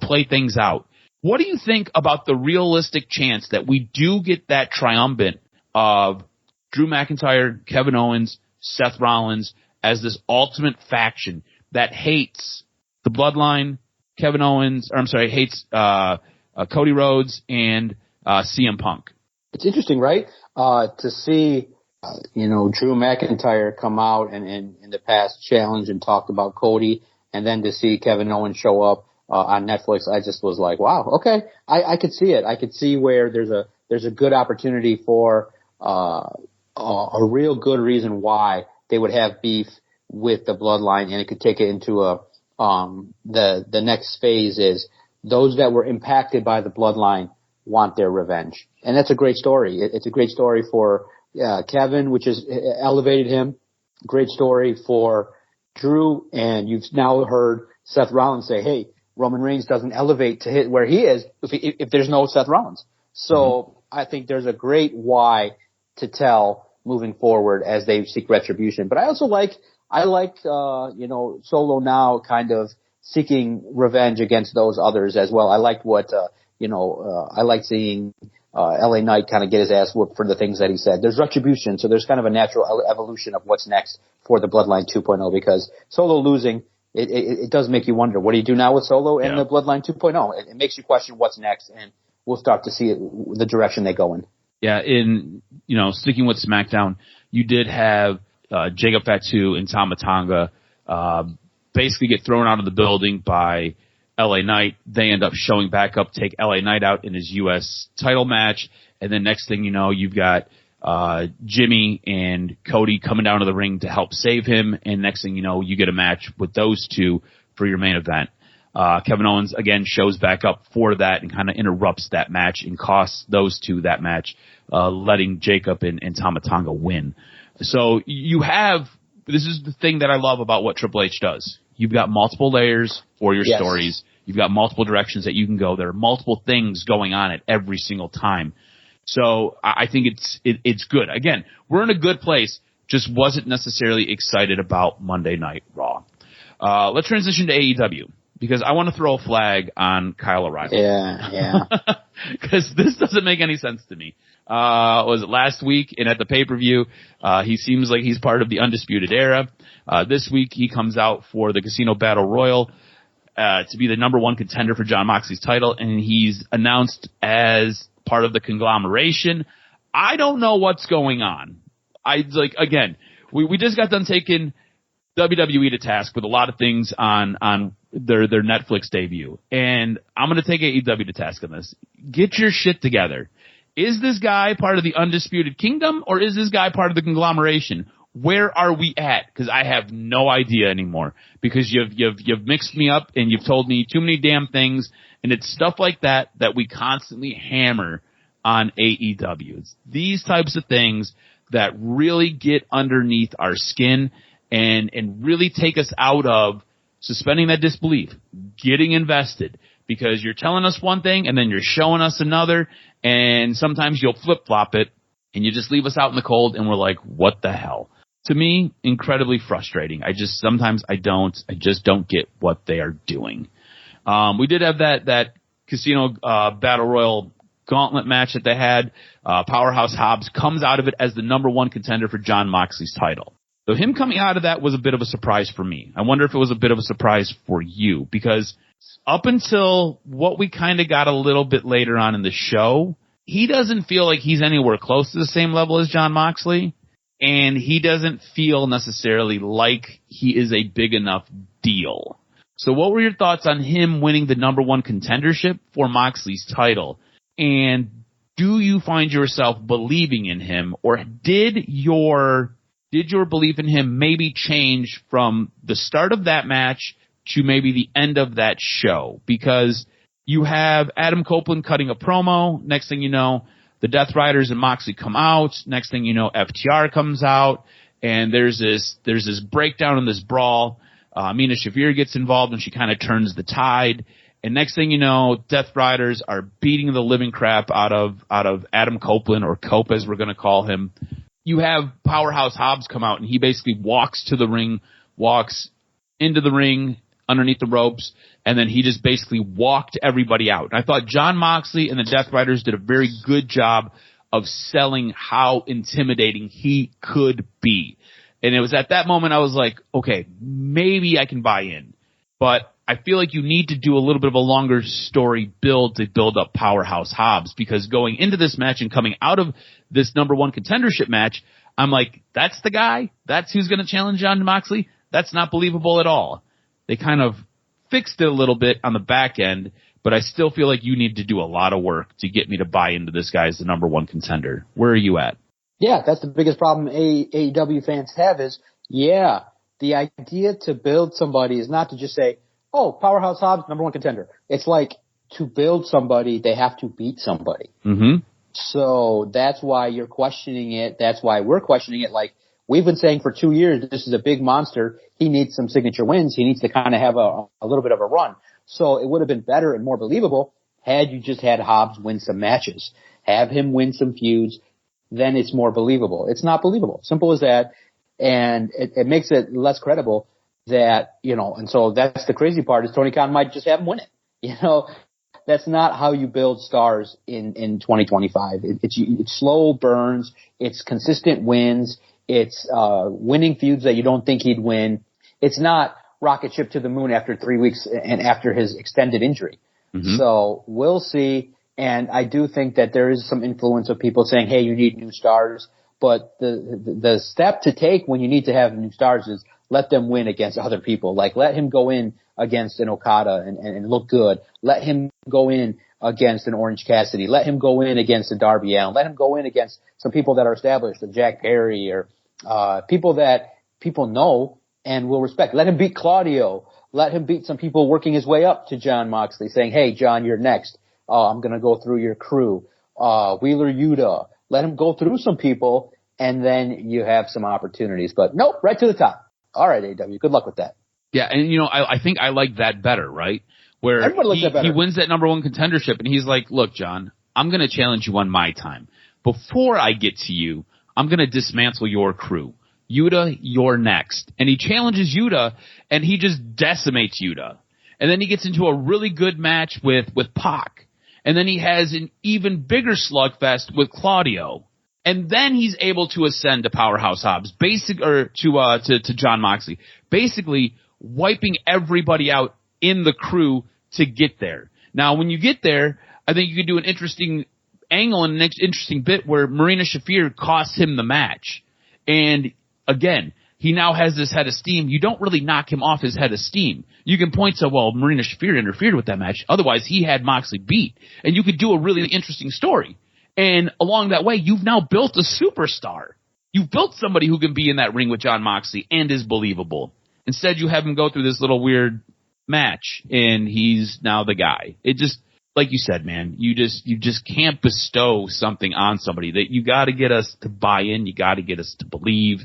play things out. What do you think about the realistic chance that we do get that triumvirate of Drew McIntyre, Kevin Owens, Seth Rollins as this ultimate faction that hates the Bloodline, hates Cody Rhodes and CM Punk? It's interesting, right? To see, Drew McIntyre come out and in the past challenge and talked about Cody, and then to see Kevin Owens show up on Netflix, I just was like, wow, okay, I could see it. I could see where there's a good opportunity for a real good reason why they would have beef with the Bloodline, and it could take it into the next phase is those that were impacted by the Bloodline want their revenge. And that's a great story. It's a great story for Kevin, which has elevated him. Great story for Drew, and you've now heard Seth Rollins say, hey, Roman Reigns doesn't elevate to hit where he is if there's no Seth Rollins. So I think there's a great why to tell moving forward as they seek retribution. But I also like Solo now kind of seeking revenge against those others as well. I liked what I like seeing LA Knight kind of get his ass whooped for the things that he said. There's retribution, so there's kind of a natural evolution of what's next for the Bloodline 2.0, because Solo losing, it does make you wonder, what do you do now with Solo and the Bloodline 2.0? It makes you question what's next, and we'll start to see the direction they go in. Yeah, sticking with SmackDown, you did have Jacob Fatu and Tama Tonga basically get thrown out of the building by LA Knight. They end up showing back up, take LA Knight out in his U.S. title match, and then next thing you know, you've got Jimmy and Cody coming down to the ring to help save him, and next thing you know, you get a match with those two for your main event. Kevin Owens, again, shows back up for that and kind of interrupts that match and costs those two that match, letting Jacob and Tama Tonga win. So this is the thing that I love about what Triple H does. You've got multiple layers for your stories. You've got multiple directions that you can go. There are multiple things going on at every single time. So I think it's good. Again, we're in a good place. Just wasn't necessarily excited about Monday Night Raw. Let's transition to AEW, because I want to throw a flag on Kyle O'Reilly. Yeah. Because this doesn't make any sense to me. Was it last week? And at the pay-per-view, he seems like he's part of the Undisputed Era. This week, he comes out for the Casino Battle Royal to be the number one contender for Jon Moxley's title, and he's announced as part of the Conglomeration. I don't know what's going on. We just got done taking WWE to task with a lot of things on their Netflix debut, and I'm going to take AEW to task on this. Get your shit together. Is this guy part of the Undisputed Kingdom, or is this guy part of the Conglomeration? Where are we at? Because I have no idea anymore. Because you've mixed me up and you've told me too many damn things, and it's stuff like that we constantly hammer on AEW. It's these types of things that really get underneath our skin and really take us out of suspending that disbelief, getting invested, because you're telling us one thing and then you're showing us another, and sometimes you'll flip-flop it and you just leave us out in the cold and we're like, what the hell? To me, incredibly frustrating. I just don't get what they are doing. We did have that Casino Battle Royal gauntlet match that they had. Powerhouse Hobbs comes out of it as the number one contender for Jon Moxley's title. So him coming out of that was a bit of a surprise for me. I wonder if it was a bit of a surprise for you, because up until what we kind of got a little bit later on in the show, he doesn't feel like he's anywhere close to the same level as Jon Moxley, and he doesn't feel necessarily like he is a big enough deal. So what were your thoughts on him winning the number one contendership for Moxley's title? And do you find yourself believing in him, or did your belief in him maybe change from the start of that match to maybe the end of that show? Because you have Adam Copeland cutting a promo. Next thing you know, the Death Riders and Moxley come out. Next thing you know, FTR comes out, and there's this breakdown in this brawl. Mina Shafir gets involved, and she kind of turns the tide. And next thing you know, Death Riders are beating the living crap out of Adam Copeland, or Cope as we're going to call him. You have Powerhouse Hobbs come out, and he basically walks into the ring, underneath the ropes, and then he just basically walked everybody out. And I thought Jon Moxley and the Death Riders did a very good job of selling how intimidating he could be. And it was at that moment I was like, okay, maybe I can buy in. But I feel like you need to do a little bit of a longer story build to build up Powerhouse Hobbs, because going into this match and coming out of this number one contendership match, I'm like, that's the guy? That's who's going to challenge Jon Moxley? That's not believable at all. They kind of fixed it a little bit on the back end, but I still feel like you need to do a lot of work to get me to buy into this guy as the number one contender. Where are you at? Yeah, that's the biggest problem AEW fans have is, the idea to build somebody is not to just say, oh, Powerhouse Hobbs, number one contender. It's like, to build somebody, they have to beat somebody. Mm-hmm. So that's why you're questioning it. That's why we're questioning it. Like, we've been saying for 2 years, this is a big monster. He needs some signature wins. He needs to kind of have a little bit of a run. So it would have been better and more believable had you just had Hobbs win some matches. Have him win some feuds. Then it's more believable. It's not believable. Simple as that. And it makes it less credible that, and so that's the crazy part is Tony Khan might just have him win it. That's not how you build stars in 2025. It's slow burns. It's consistent wins. It's winning feuds that you don't think he'd win. It's not rocket ship to the moon after 3 weeks and after his extended injury. Mm-hmm. So we'll see. And I do think that there is some influence of people saying, hey, you need new stars. But the step to take when you need to have new stars is let them win against other people. Like, let him go in against an Okada and look good. Let him go in against an Orange Cassidy. Let him go in against a Darby Allin. Let him go in against some people that are established, a Jack Perry or people that people know and will respect. Let him beat Claudio. Let him beat some people working his way up to Jon Moxley, saying, hey, John, you're next. I'm going to go through your crew. Wheeler Yuta. Let him go through some people, and then you have some opportunities. But nope, right to the top. All right, AW, good luck with that. Yeah, and I think I like that better, right? Where he wins that number one contendership, and he's like, look, John, I'm going to challenge you on my time. Before I get to you, I'm going to dismantle your crew. Yuta, you're next. And he challenges Yuta, and he just decimates Yuta. And then he gets into a really good match with Pac. And then he has an even bigger slugfest with Claudio. And then he's able to ascend to Powerhouse Hobbs, to Jon Moxley, basically wiping everybody out in the crew to get there. Now, when you get there, I think you could do an interesting angle and an interesting bit where Marina Shafir costs him the match. And again, he now has this head of steam. You don't really knock him off his head of steam. You can point to, well, Marina Shafir interfered with that match. Otherwise, he had Moxley beat. And you could do a really interesting story. And along that way, you've now built a superstar. You've built somebody who can be in that ring with Jon Moxley and is believable. Instead, you have him go through this little weird match, and he's now the guy. It just, like you said, man, you just can't bestow something on somebody. That you got to get us to buy in. You got to get us to believe.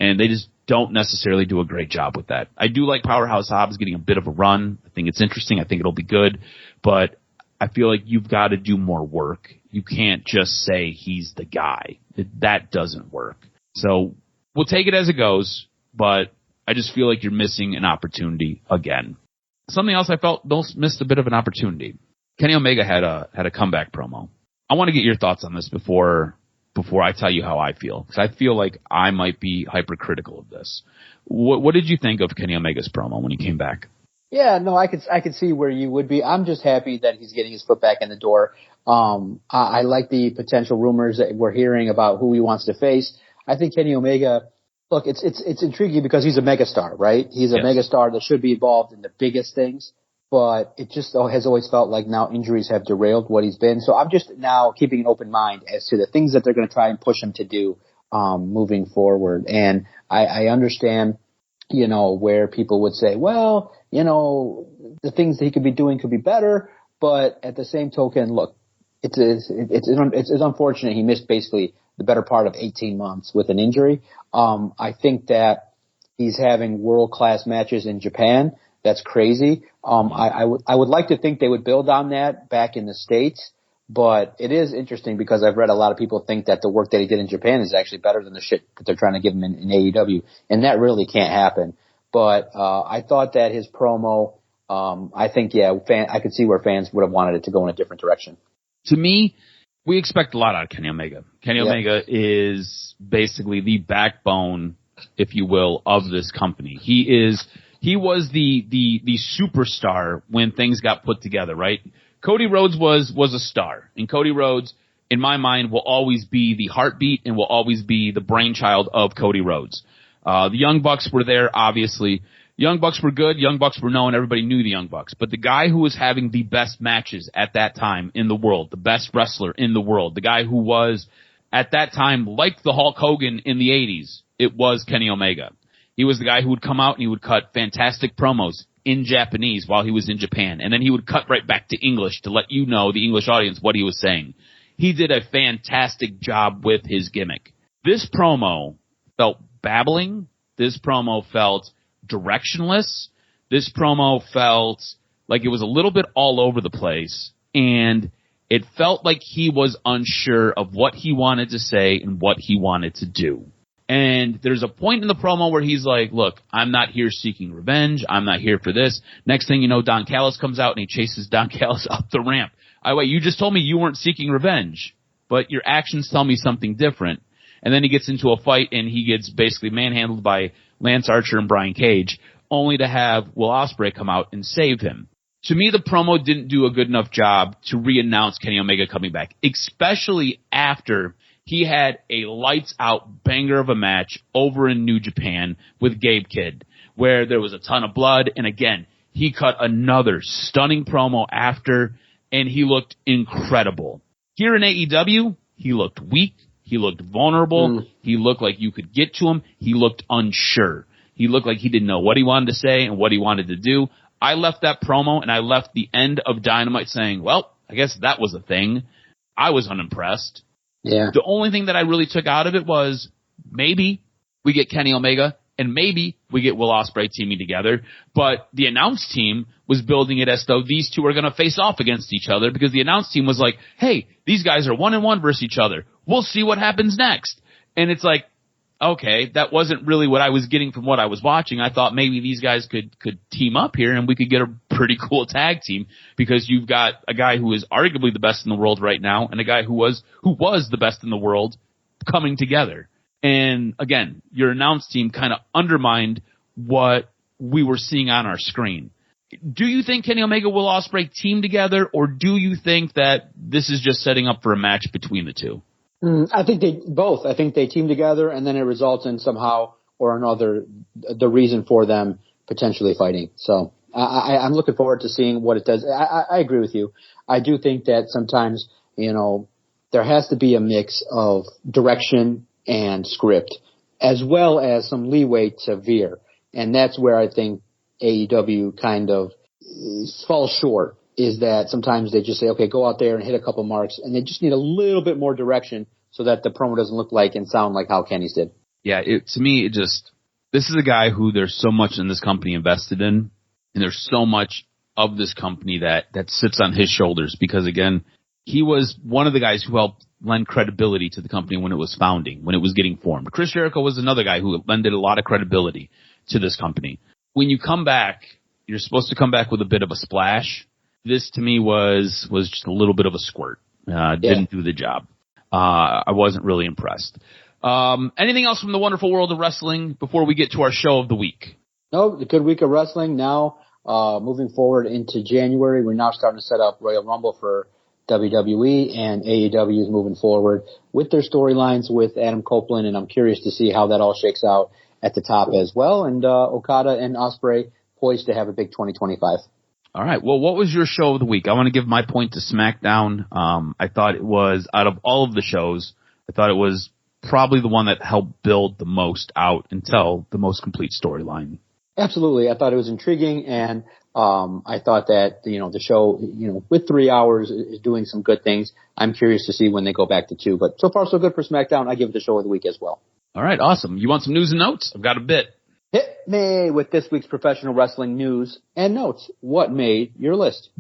And they just don't necessarily do a great job with that. I do like Powerhouse Hobbs getting a bit of a run. I think it's interesting. I think it'll be good. But I feel like you've got to do more work. You can't just say he's the guy. That doesn't work. So we'll take it as it goes, but I just feel like you're missing an opportunity again. Something else I felt missed a bit of an opportunity. Kenny Omega had a comeback promo. I want to get your thoughts on this before I tell you how I feel, because I feel like I might be hypercritical of this. What did you think of Kenny Omega's promo when he came back? Yeah, no, I could see where you would be. I'm just happy that he's getting his foot back in the door. I like the potential rumors that we're hearing about who he wants to face. I think Kenny Omega, look, it's intriguing because he's a megastar, right? He's a megastar that should be involved in the biggest things. But it just has always felt like now injuries have derailed what he's been. So I'm just now keeping an open mind as to the things that they're going to try and push him to do moving forward. And I understand, where people would say, well, the things that he could be doing could be better. But at the same token, look, it's unfortunate he missed basically the better part of 18 months with an injury. I think that he's having world-class matches in Japan. That's crazy. I would like to think they would build on that back in the States, but it is interesting because I've read a lot of people think that the work that he did in Japan is actually better than the shit that they're trying to give him in AEW, and that really can't happen. But I thought that his promo, I think, I could see where fans would have wanted it to go in a different direction. To me, we expect a lot out of Kenny Omega. Kenny Omega is basically the backbone, if you will, of this company. He was the superstar when things got put together, right? Cody Rhodes was a star, and Cody Rhodes, in my mind, will always be the heartbeat and will always be the brainchild of Cody Rhodes. The Young Bucks were there, obviously. Young Bucks were good. Young Bucks were known. Everybody knew the Young Bucks. But the guy who was having the best matches at that time in the world, the best wrestler in the world, the guy who was, at that time, like the Hulk Hogan in the 80s, it was Kenny Omega. He was the guy who would come out and he would cut fantastic promos in Japanese while he was in Japan. And then he would cut right back to English to let you know, the English audience, what he was saying. He did a fantastic job with his gimmick. This promo felt babbling. This promo felt directionless. This promo felt like it was a little bit all over the place. And it felt like he was unsure of what he wanted to say and what he wanted to do. And there's a point in the promo where he's like, look, I'm not here seeking revenge. I'm not here for this. Next thing you know, Don Callis comes out and he chases Don Callis up the ramp. Wait, you just told me you weren't seeking revenge, but your actions tell me something different. And then he gets into a fight and he gets basically manhandled by Lance Archer and Brian Cage, only to have Will Ospreay come out and save him. To me, the promo didn't do a good enough job to re-announce Kenny Omega coming back, especially after he had a lights-out banger of a match over in New Japan with Gabe Kidd, where there was a ton of blood, and again, he cut another stunning promo after, and he looked incredible. Here in AEW, he looked weak, he looked vulnerable, he looked like you could get to him, he looked unsure. He looked like he didn't know what he wanted to say and what he wanted to do. I left that promo, and I left the end of Dynamite saying, well, I guess that was a thing. I was unimpressed. Yeah. The only thing that I really took out of it was maybe we get Kenny Omega and maybe we get Will Ospreay teaming together. But the announce team was building it as though these two are going to face off against each other because the announce team was like, hey, these guys are 1-1 versus each other. We'll see what happens next. And it's like, okay, that wasn't really what I was getting from what I was watching. I thought maybe these guys could team up here and we could get a pretty cool tag team because you've got a guy who is arguably the best in the world right now and a guy who was the best in the world coming together. And again, your announce team kind of undermined what we were seeing on our screen. Do you think Kenny Omega will Ospreay team together, or do you think that this is just setting up for a match between the two? I think they both. I think they team together, and then it results in somehow or another the reason for them potentially fighting. So I'm looking forward to seeing what it does. I agree with you. I do think that sometimes, there has to be a mix of direction and script, as well as some leeway to veer. And that's where I think AEW kind of falls short, is that sometimes they just say, okay, go out there and hit a couple marks, and they just need a little bit more direction so that the promo doesn't look like and sound like how Kenny's did. Yeah, to me, this is a guy who there's so much in this company invested in, and there's so much of this company that sits on his shoulders because, again, he was one of the guys who helped lend credibility to the company when it was founding, when it was getting formed. Chris Jericho was another guy who lended a lot of credibility to this company. When you come back, you're supposed to come back with a bit of a splash. This, to me, was just a little bit of a squirt. Didn't do the job. I wasn't really impressed. Anything else from the wonderful world of wrestling before we get to our show of the week? No, a good week of wrestling. Now, moving forward into January, we're now starting to set up Royal Rumble for WWE, and AEW is moving forward with their storylines with Adam Copeland, and I'm curious to see how that all shakes out at the top as well. And Okada and Ospreay poised to have a big 2025. All right. Well, what was your show of the week? I want to give my point to SmackDown. I thought it was, out of all of the shows, I thought it was probably the one that helped build the most out and tell the most complete storyline. Absolutely. I thought it was intriguing, and I thought that, the show, with 3 hours is doing some good things. I'm curious to see when they go back to 2, but so far so good for SmackDown. I give it the show of the week as well. All right. Awesome. You want some news and notes? I've got a bit. Hit me with this week's professional wrestling news and notes. What made your list?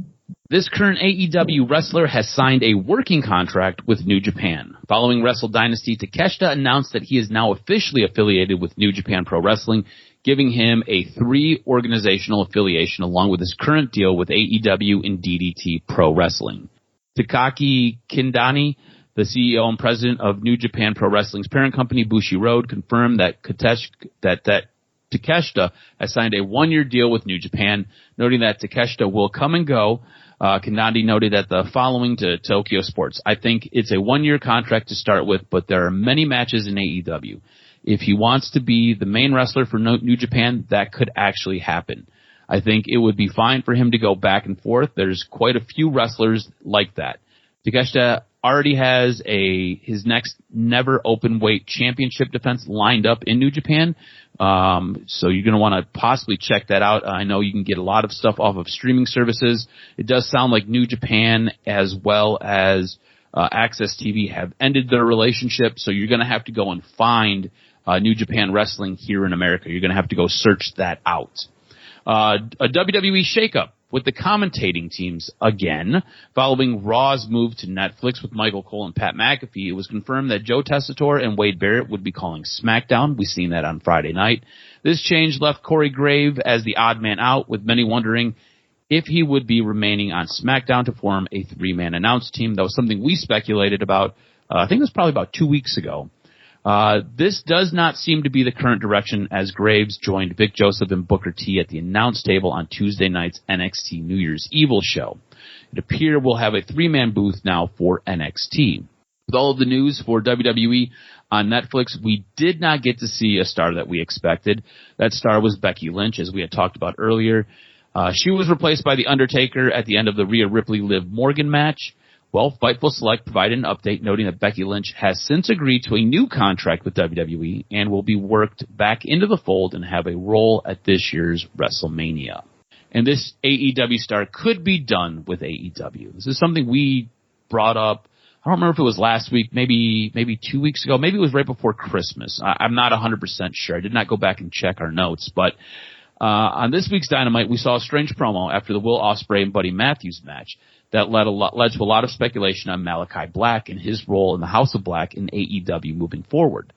This current AEW wrestler has signed a working contract with New Japan. Following Wrestle Dynasty, Takeshita announced that he is now officially affiliated with New Japan Pro Wrestling, giving him a 3-organizational affiliation along with his current deal with AEW and DDT Pro Wrestling. Takaki Kindani, the CEO and president of New Japan Pro Wrestling's parent company, Bushi Road, confirmed that Takeshita has signed a 1-year deal with New Japan, noting that Takeshita will come and go. Kindani noted that the following to Tokyo Sports: I think it's a 1-year contract to start with, but there are many matches in AEW. If he wants to be the main wrestler for New Japan, that could actually happen. I think it would be fine for him to go back and forth. There's quite a few wrestlers like that. Takeshita already has his next never open weight championship defense lined up in New Japan. So you're going to want to possibly check that out. I know you can get a lot of stuff off of streaming services. It does sound like New Japan as well as Access TV have ended their relationship. So you're going to have to go and find New Japan Wrestling here in America. You're going to have to go search that out. A WWE shakeup with the commentating teams again. Following Raw's move to Netflix with Michael Cole and Pat McAfee, it was confirmed that Joe Tessitore and Wade Barrett would be calling SmackDown. We've seen that on Friday night. This change left Corey Grave as the odd man out, with many wondering if he would be remaining on SmackDown to form a 3-man announce team. That was something we speculated about, I think it was probably about 2 weeks ago. This does not seem to be the current direction, as Graves joined Vic Joseph and Booker T at the announce table on Tuesday night's NXT New Year's Evil show. It appears we'll have a 3-man booth now for NXT. With all of the news for WWE on Netflix, we did not get to see a star that we expected. That star was Becky Lynch, as we had talked about earlier. She was replaced by The Undertaker at the end of the Rhea Ripley-Liv Morgan match. Well, Fightful Select provided an update noting that Becky Lynch has since agreed to a new contract with WWE and will be worked back into the fold and have a role at this year's WrestleMania. And this AEW star could be done with AEW. This is something we brought up. I don't remember if it was last week, maybe 2 weeks ago. Maybe it was right before Christmas. I'm not 100% sure. I did not go back and check our notes. But on this week's Dynamite, we saw a strange promo after the Will Ospreay and Buddy Matthews match that led to a lot of speculation on Malachi Black and his role in the House of Black in AEW moving forward.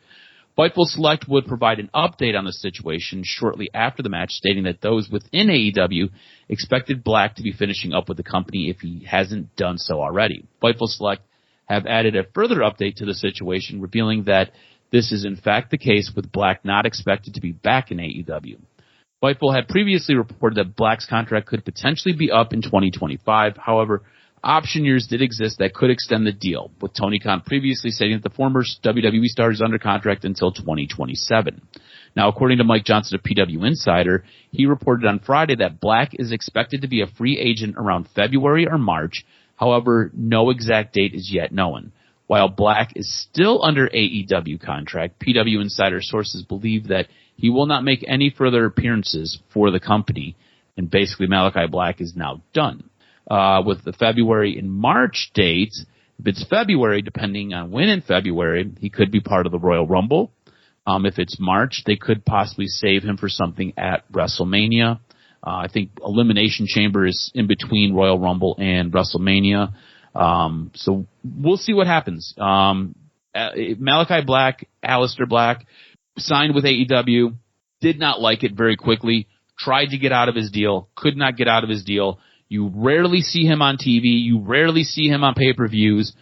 Fightful Select would provide an update on the situation shortly after the match, stating that those within AEW expected Black to be finishing up with the company if he hasn't done so already. Fightful Select have added a further update to the situation, revealing that this is in fact the case, with Black not expected to be back in AEW. Fightful had previously reported that Black's contract could potentially be up in 2025. However, option years did exist that could extend the deal, with Tony Khan previously stating that the former WWE star is under contract until 2027. Now, according to Mike Johnson of PW Insider, he reported on Friday that Black is expected to be a free agent around February or March. However, no exact date is yet known. While Black is still under AEW contract, PW Insider sources believe that he will not make any further appearances for the company, and basically Malachi Black is now done. With the February and March dates, if it's February, depending on when in February, he could be part of the Royal Rumble. If it's March, they could possibly save him for something at WrestleMania. I think Elimination Chamber is in between Royal Rumble and WrestleMania. So we'll see what happens. Malachi Black, Aleister Black, signed with AEW, did not like it very quickly, tried to get out of his deal, could not get out of his deal. You rarely see him on TV. You rarely see him on pay-per-views.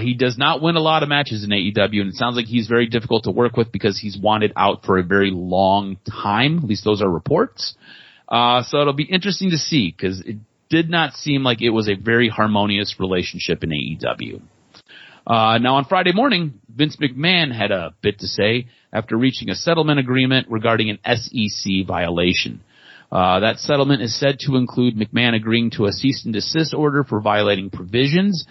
He does not win a lot of matches in AEW, and it sounds like he's very difficult to work with because he's wanted out for a very long time. At least those are reports. So it'll be interesting to see, because it did not seem like it was a very harmonious relationship in AEW. Now on Friday morning, Vince McMahon had a bit to say after reaching a settlement agreement regarding an SEC violation. That settlement is said to include McMahon agreeing to a cease and desist order for violating provisions.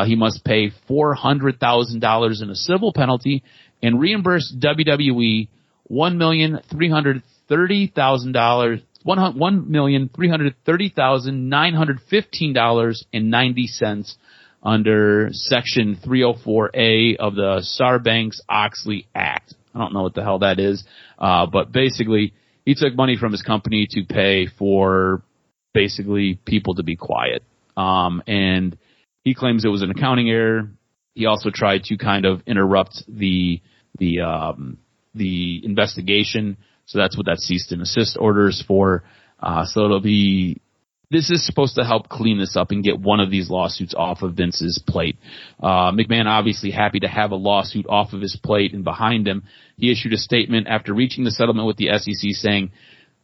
He must pay $400,000 in a civil penalty and reimburse WWE $1,330,915.90 under Section 304A of the Sarbanes-Oxley Act. I don't know what the hell that is, but basically he took money from his company to pay for basically people to be quiet. and he claims it was an accounting error. He also tried to kind of interrupt the investigation, so that's what that cease and desist order is for. So this is supposed to help clean this up and get one of these lawsuits off of Vince's plate. McMahon obviously happy to have a lawsuit off of his plate and behind him. He issued a statement after reaching the settlement with the SEC saying,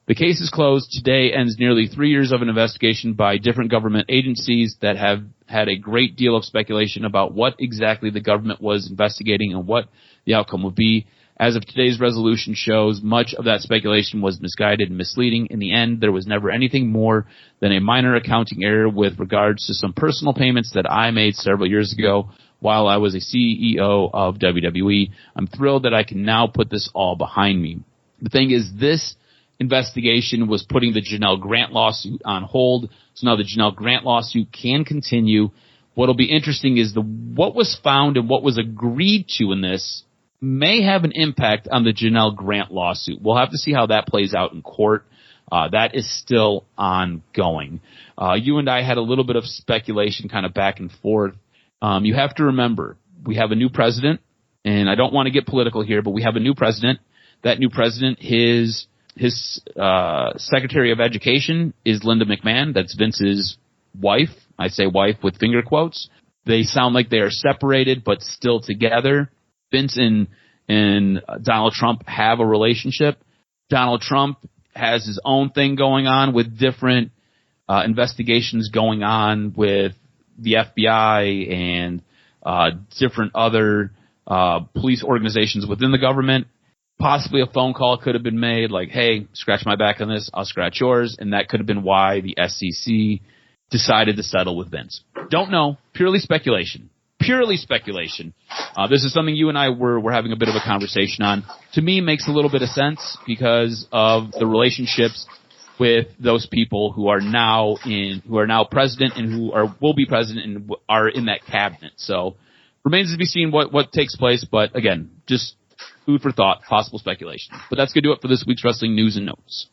"The case is closed. Today ends nearly 3 years of an investigation by different government agencies that have had a great deal of speculation about what exactly the government was investigating and what the outcome would be. As of today's resolution shows, much of that speculation was misguided and misleading. In the end, there was never anything more than a minor accounting error with regards to some personal payments that I made several years ago while I was a CEO of WWE. I'm thrilled that I can now put this all behind me." The thing is, this investigation was putting the Janelle Grant lawsuit on hold, so now the Janelle Grant lawsuit can continue. What'll be interesting is what was found and what was agreed to in this may have an impact on the Janelle Grant lawsuit. We'll have to see how that plays out in court. That is still ongoing. You and I had a little bit of speculation kind of back and forth. You have to remember, we have a new president, and I don't want to get political here, but we have a new president. That new president, his Secretary of Education is Linda McMahon. That's Vince's wife. I say wife with finger quotes. They sound like they are separated, but still together. Vince and Donald Trump have a relationship. Donald Trump has his own thing going on with different investigations going on with the FBI and different other police organizations within the government. Possibly a phone call could have been made like, hey, scratch my back on this, I'll scratch yours, and that could have been why the SEC decided to settle with Vince. Don't know. Purely speculation. This is something you and I were having a bit of a conversation on. To me, makes a little bit of sense because of the relationships with those people who are now president and who will be president and are in that cabinet. So remains to be seen what takes place. But again, just food for thought, possible speculation. But that's going to do it for this week's wrestling news and notes.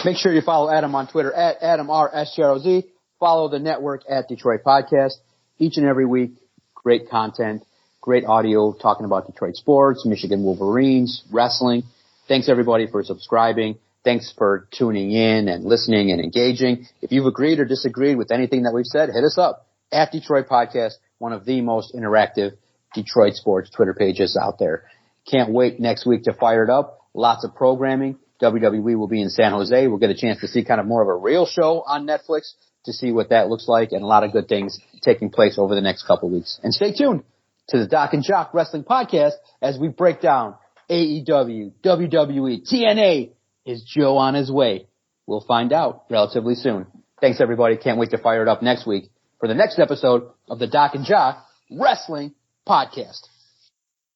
Make sure you follow Adam on Twitter at AdamRSGROZ. Follow the network at Detroit Podcast. Each and every week, great content, great audio talking about Detroit sports, Michigan Wolverines, wrestling. Thanks, everybody, for subscribing. Thanks for tuning in and listening and engaging. If you've agreed or disagreed with anything that we've said, hit us up at Detroit Podcast, one of the most interactive Detroit sports Twitter pages out there. Can't wait next week to fire it up. Lots of programming. WWE will be in San Jose. We'll get a chance to see kind of more of a real show on Netflix to see what that looks like, and a lot of good things taking place over the next couple weeks. And stay tuned to the Doc and Jock Wrestling Podcast as we break down AEW, WWE, TNA. Is Joe on his way? We'll find out relatively soon. Thanks, everybody. Can't wait to fire it up next week for the next episode of the Doc and Jock Wrestling Podcast.